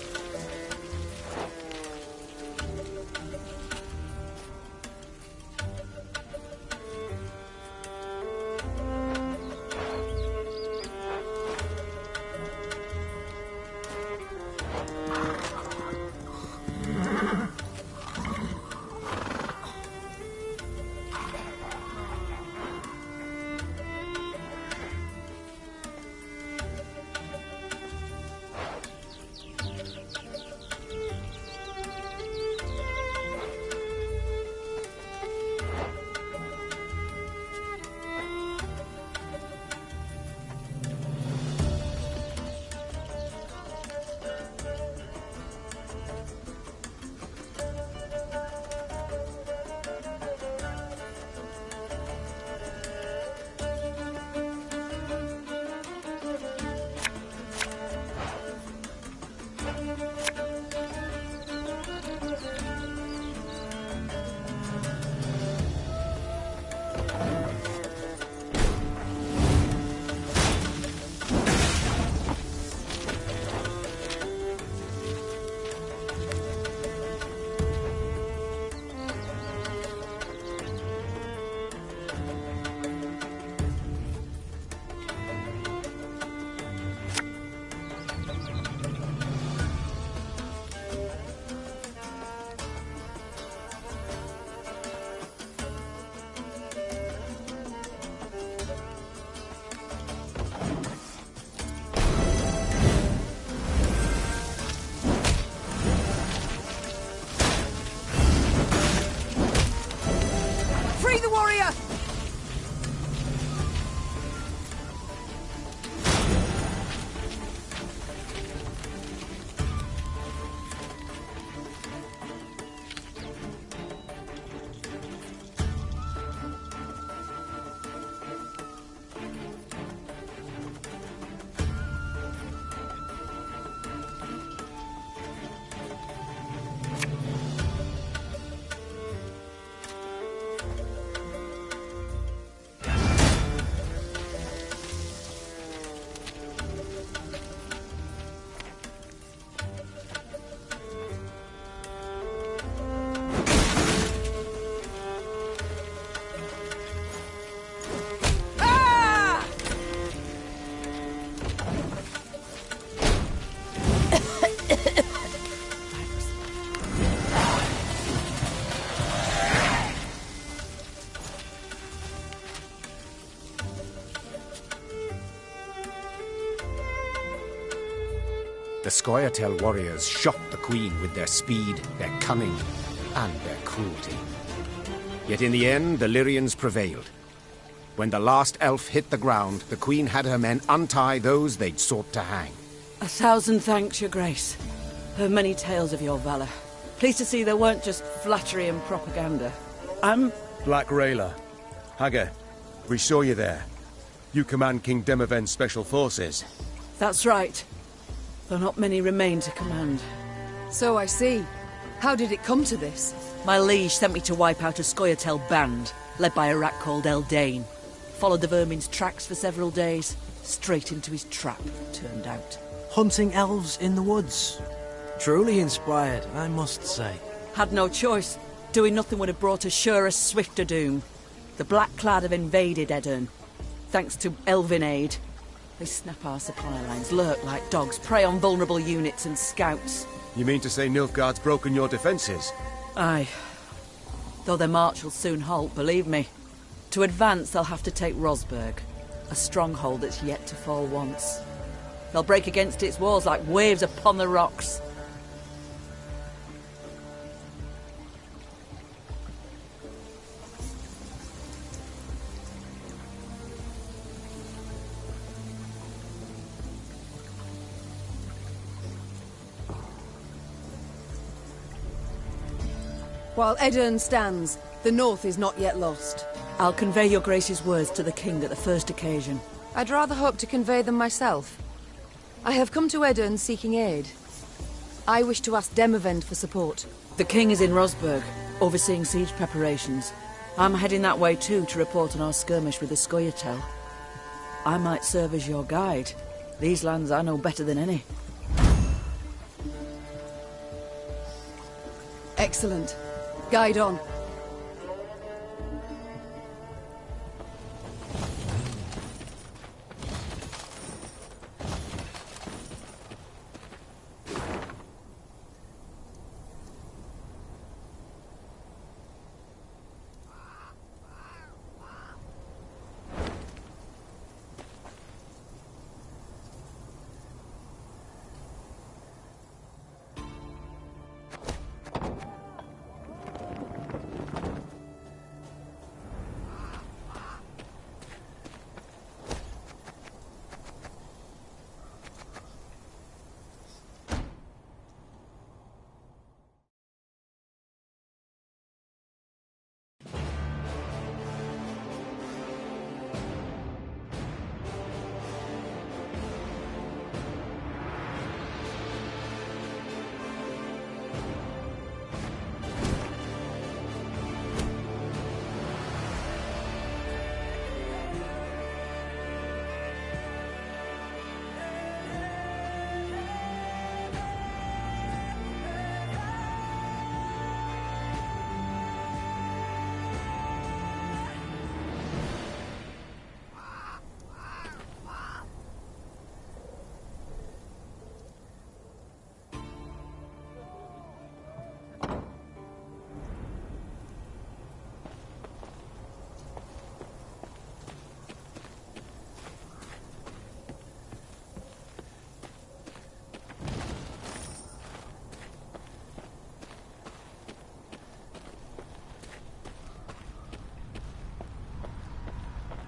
The Scoia'tael warriors shocked the Queen with their speed, their cunning, and their cruelty. Yet in the end, the Lyrians prevailed. When the last elf hit the ground, the Queen had her men untie those they'd sought to hang. 1,000 thanks, your grace. Heard many tales of your valor. Pleased to see they weren't just flattery and propaganda. Black Rayla. Hagar, we saw you there. You command King Demoven's special forces. That's right. Though not many remain to command. So I see. How did it come to this? My liege sent me to wipe out a Scoia'tael band, led by a rat called Eldane. Followed the vermin's tracks for several days. Straight into his trap, turned out. Hunting elves in the woods. Truly inspired, I must say. Had no choice. Doing nothing would have brought us surer, swifter doom. The Black Clad have invaded Edirn. Thanks to elven aid. They snap our supply lines, lurk like dogs, prey on vulnerable units and scouts. You mean to say Nilfgaard's broken your defences? Aye. Though their march will soon halt, believe me. To advance, they'll have to take Rosberg, a stronghold that's yet to fall once. They'll break against its walls like waves upon the rocks. While Edirn stands, the north is not yet lost. I'll convey your grace's words to the king at the first occasion. I'd rather hope to convey them myself. I have come to Edirn seeking aid. I wish to ask Demavend for support. The king is in Rosberg, overseeing siege preparations. I'm heading that way too to report on our skirmish with the Scoia'tael. I might serve as your guide. These lands I know better than any. Excellent. Guide on.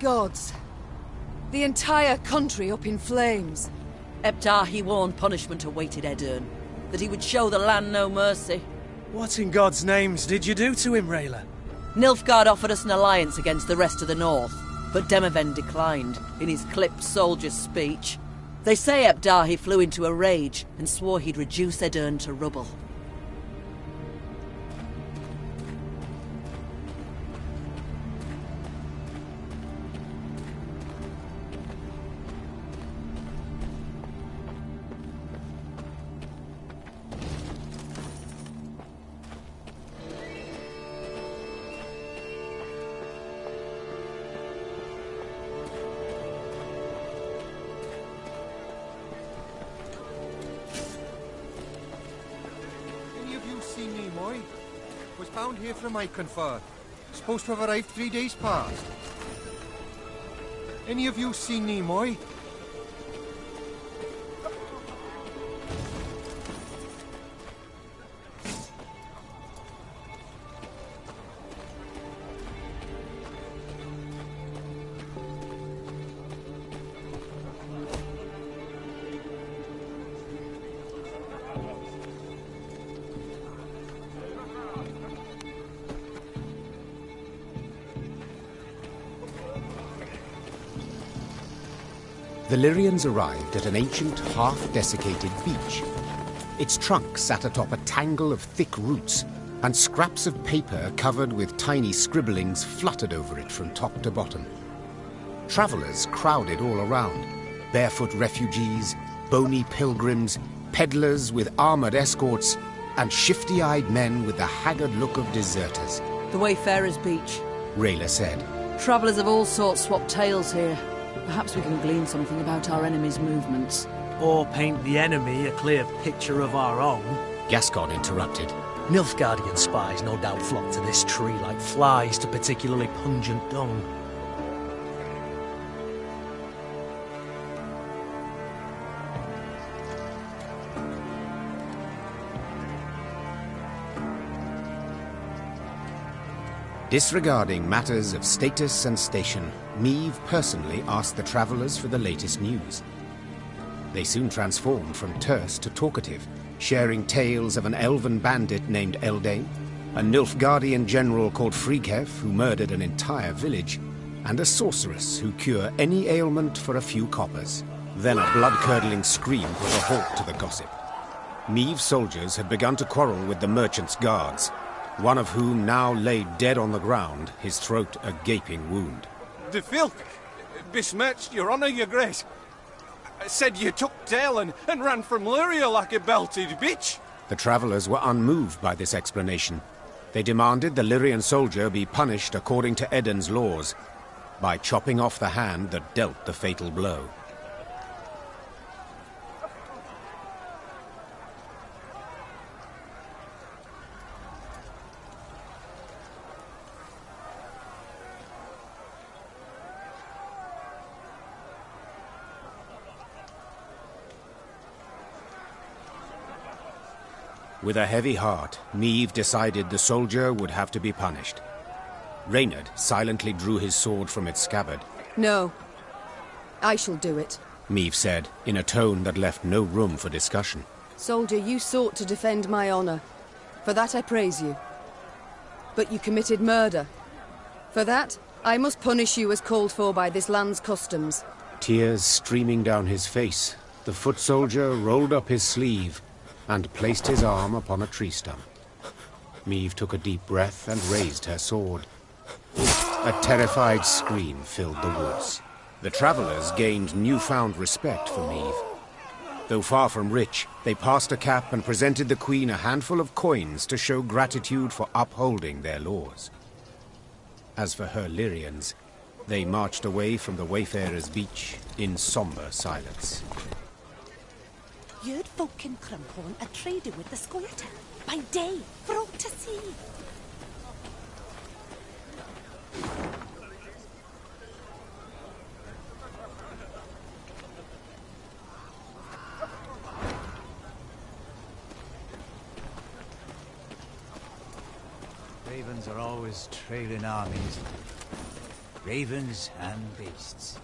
Gods. The entire country up in flames. Ebdahi warned punishment awaited Edirn, that he would show the land no mercy. What in God's names did you do to him, Rayla? Nilfgaard offered us an alliance against the rest of the north, but Demavend declined, in his clipped soldier's speech. They say Ebdahi flew into a rage and swore he'd reduce Edirn to rubble. Was bound here from Iconford. Supposed to have arrived 3 days past. Any of you seen Nimoy? the Lyrians arrived at an ancient, half-desiccated beach. Its trunk sat atop a tangle of thick roots, and scraps of paper covered with tiny scribblings fluttered over it from top to bottom. Travelers crowded all around, barefoot refugees, bony pilgrims, peddlers with armored escorts, and shifty-eyed men with the haggard look of deserters. The Wayfarer's Beach. Rayla said. Travellers of all sorts swap tales here. Perhaps we can glean something about our enemy's movements. Or paint the enemy a clear picture of our own. Gascon interrupted. Nilfgaardian spies no doubt flock to this tree like flies to particularly pungent dung. Disregarding matters of status and station, Meve personally asked the travellers for the latest news. They soon transformed from terse to talkative, sharing tales of an elven bandit named Eldane, a Nilfgaardian general called Frighev who murdered an entire village, and a sorceress who cured any ailment for a few coppers. Then a blood-curdling scream put a halt to the gossip. Meve's soldiers had begun to quarrel with the merchant's guards, one of whom now lay dead on the ground, his throat a gaping wound. The filk besmirched your honour, your grace. Said you took tail and ran from Lyria like a belted bitch. The travellers were unmoved by this explanation. They demanded the Lyrian soldier be punished according to Eden's laws, by chopping off the hand that dealt the fatal blow. With a heavy heart, Meve decided the soldier would have to be punished. Reynard silently drew his sword from its scabbard. No. I shall do it, Meve said, in a tone that left no room for discussion. Soldier, you sought to defend my honor. For that I praise you. But you committed murder. For that, I must punish you as called for by this land's customs. Tears streaming down his face, the foot soldier rolled up his sleeve and placed his arm upon a tree stump. Meve took a deep breath and raised her sword. A terrified scream filled the woods. The travellers gained newfound respect for Meve. Though far from rich, they passed a cap and presented the Queen a handful of coins to show gratitude for upholding their laws. As for her Lyrians, they marched away from the Wayfarer's Beach in sombre silence. You'd folk in Crumphorn are trading with the Squirter by day for all to see. Ravens are always trailing armies. Ravens and beasts.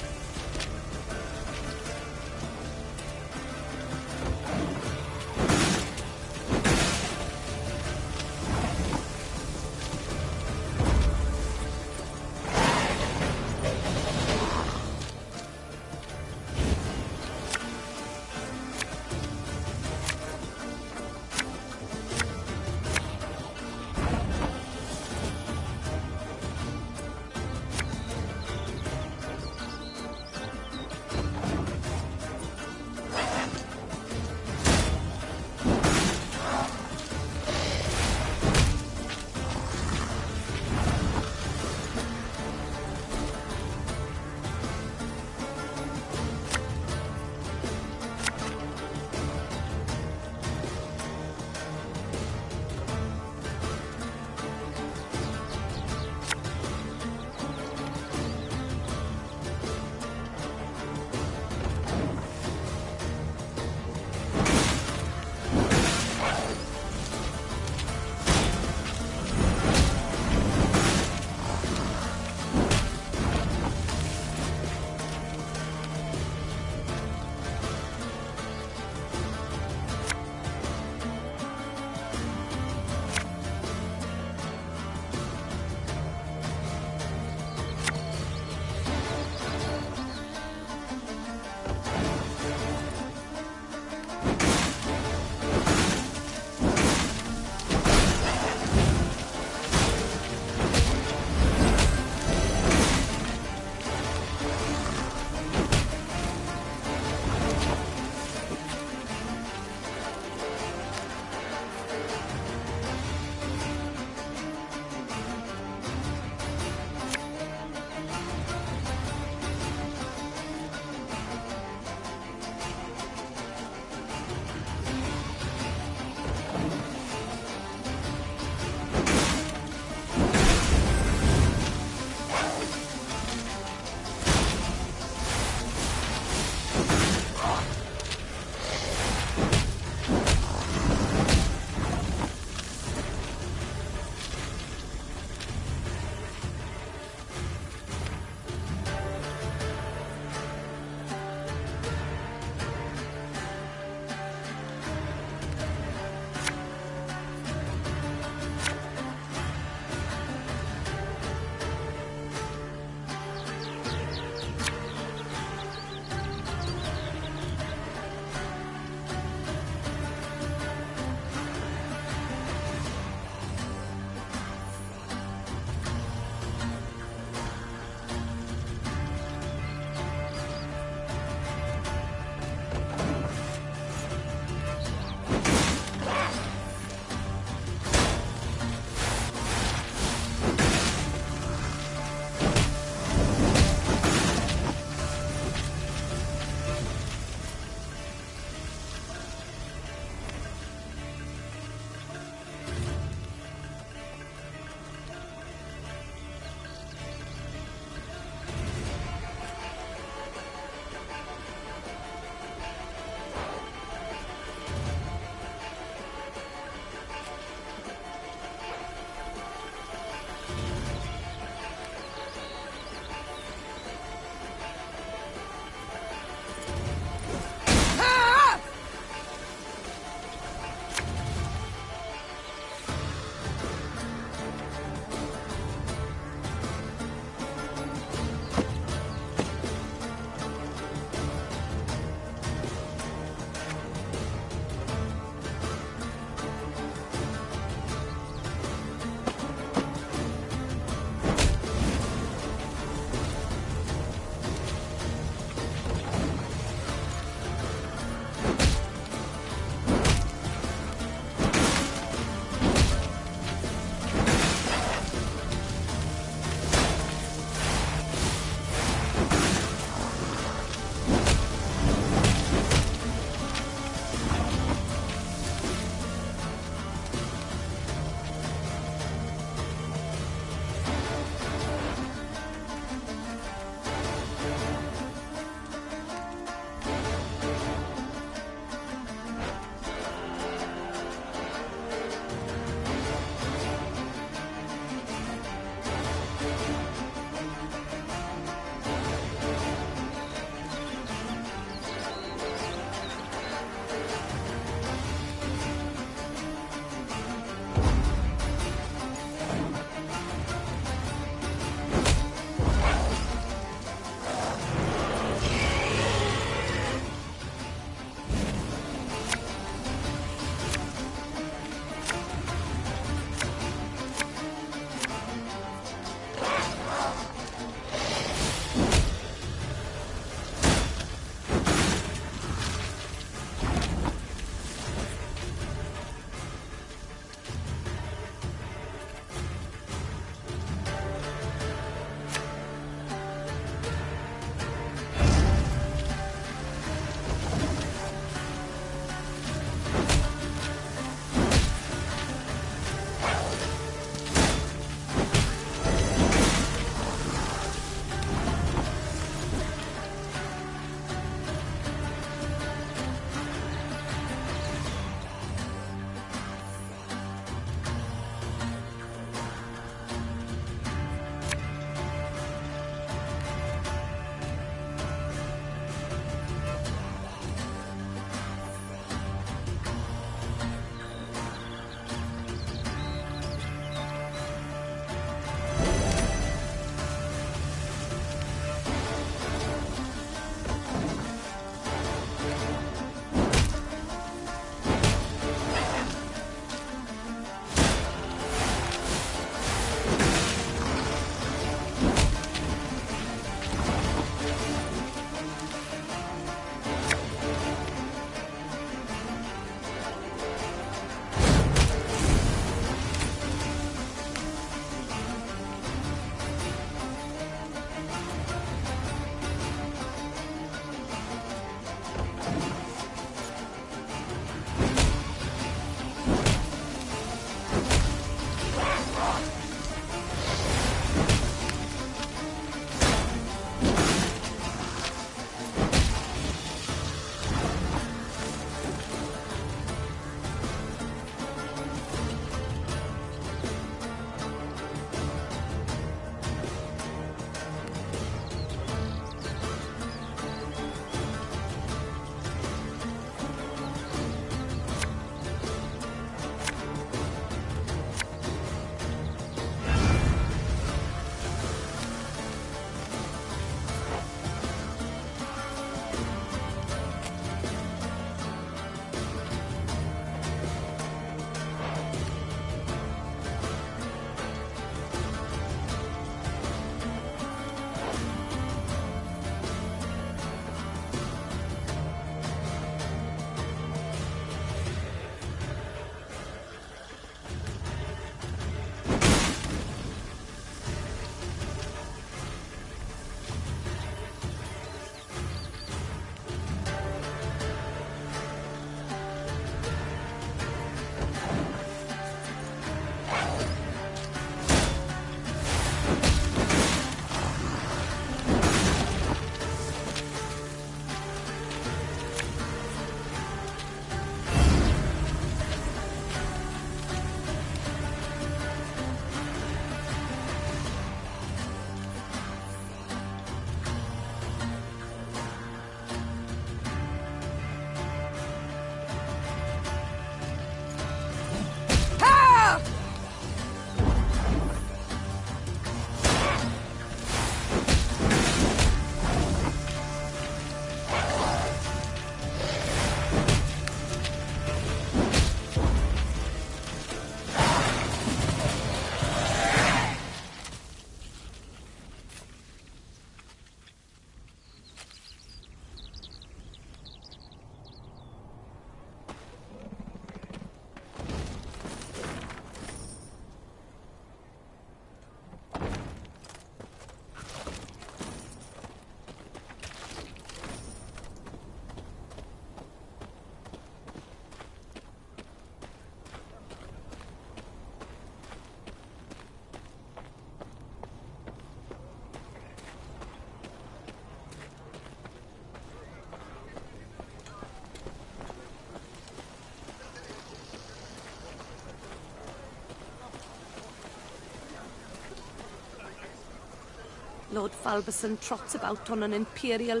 Lord Falberson trots about on an imperial...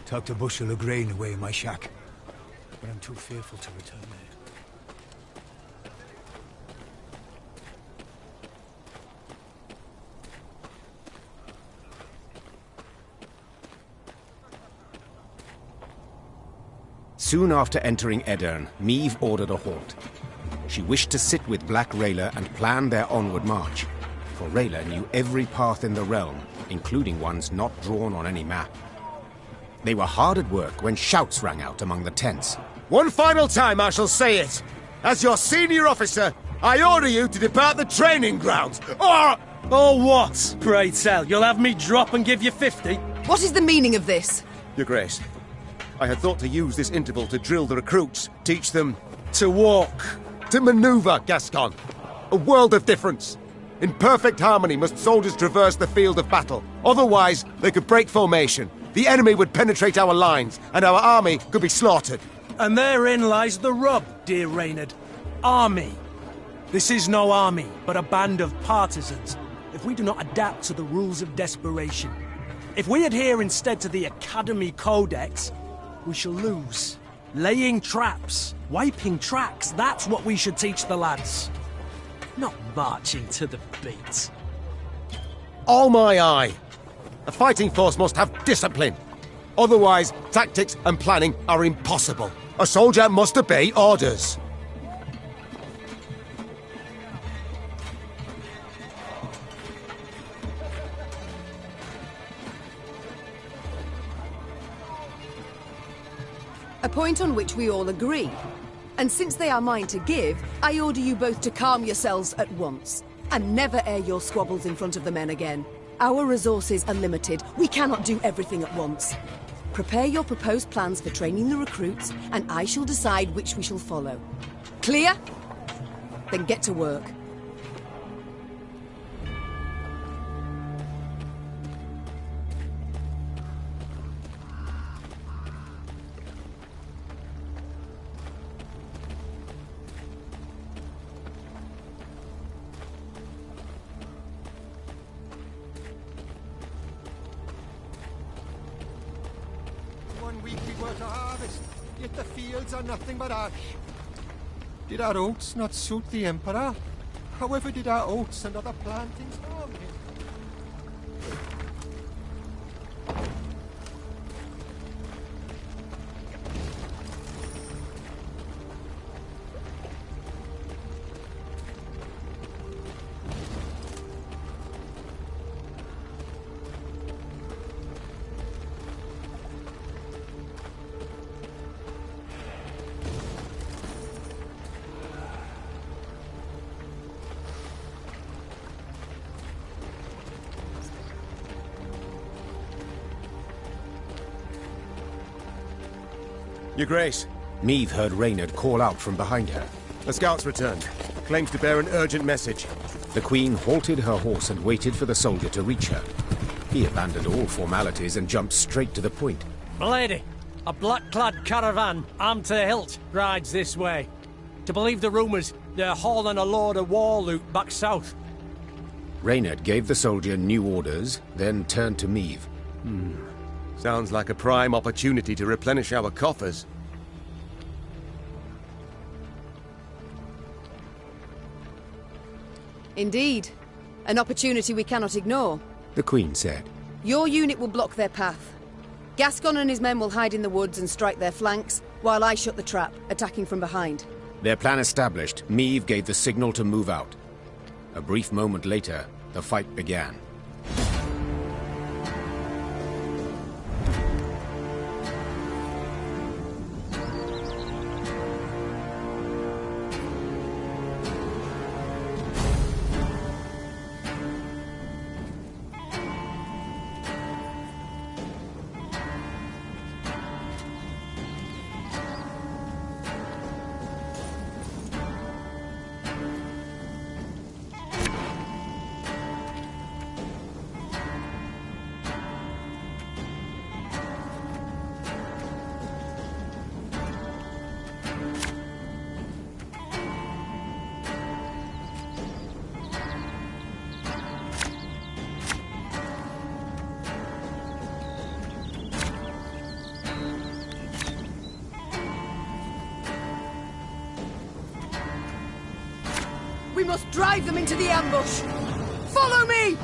Tucked a bushel of grain away in my shack, but I'm too fearful to return there. Soon after entering Edirn, Meve ordered a halt. She wished to sit with Black Rayla and plan their onward march, for Rayla knew every path in the realm, including ones not drawn on any map. They were hard at work when shouts rang out among the tents. One final time I shall say it. As your senior officer, I order you to depart the training grounds, or... Or what, pray tell? You'll have me drop and give you 50? What is the meaning of this? Your Grace, I had thought to use this interval to drill the recruits, teach them... To walk. To maneuver, Gascon. A world of difference. In perfect harmony must soldiers traverse the field of battle. Otherwise, they could break formation. The enemy would penetrate our lines, and our army could be slaughtered. And therein lies the rub, dear Reynard. Army. This is no army, but a band of partisans. If we do not adapt to the rules of desperation, if we adhere instead to the Academy Codex, we shall lose. Laying traps, wiping tracks, that's what we should teach the lads. Not marching to the beat. All my eye. A fighting force must have discipline. Otherwise, tactics and planning are impossible. A soldier must obey orders. A point on which we all agree. And since they are mine to give, I order you both to calm yourselves at once. And never air your squabbles in front of the men again. Our resources are limited. We cannot do everything at once. Prepare your proposed plans for training the recruits, and I shall decide which we shall follow. Clear? Then get to work. Yet the fields are nothing but ash. Did our oats not suit the Emperor? However did our oats and other plantings harm him? Your Grace. Meve heard Reynard call out from behind her. The scout's returned. Claims to bear an urgent message. The Queen halted her horse and waited for the soldier to reach her. He abandoned all formalities and jumped straight to the point. Milady, a black-clad caravan, armed to the hilt, rides this way. To believe the rumours, they're hauling a load of war loot back south. Reynard gave the soldier new orders, then turned to Meve. Sounds like a prime opportunity to replenish our coffers. Indeed. An opportunity we cannot ignore. The Queen said. Your unit will block their path. Gascon and his men will hide in the woods and strike their flanks, while I shut the trap, attacking from behind. Their plan established, Meve gave the signal to move out. A brief moment later, the fight began. We must drive them into the ambush! Follow me!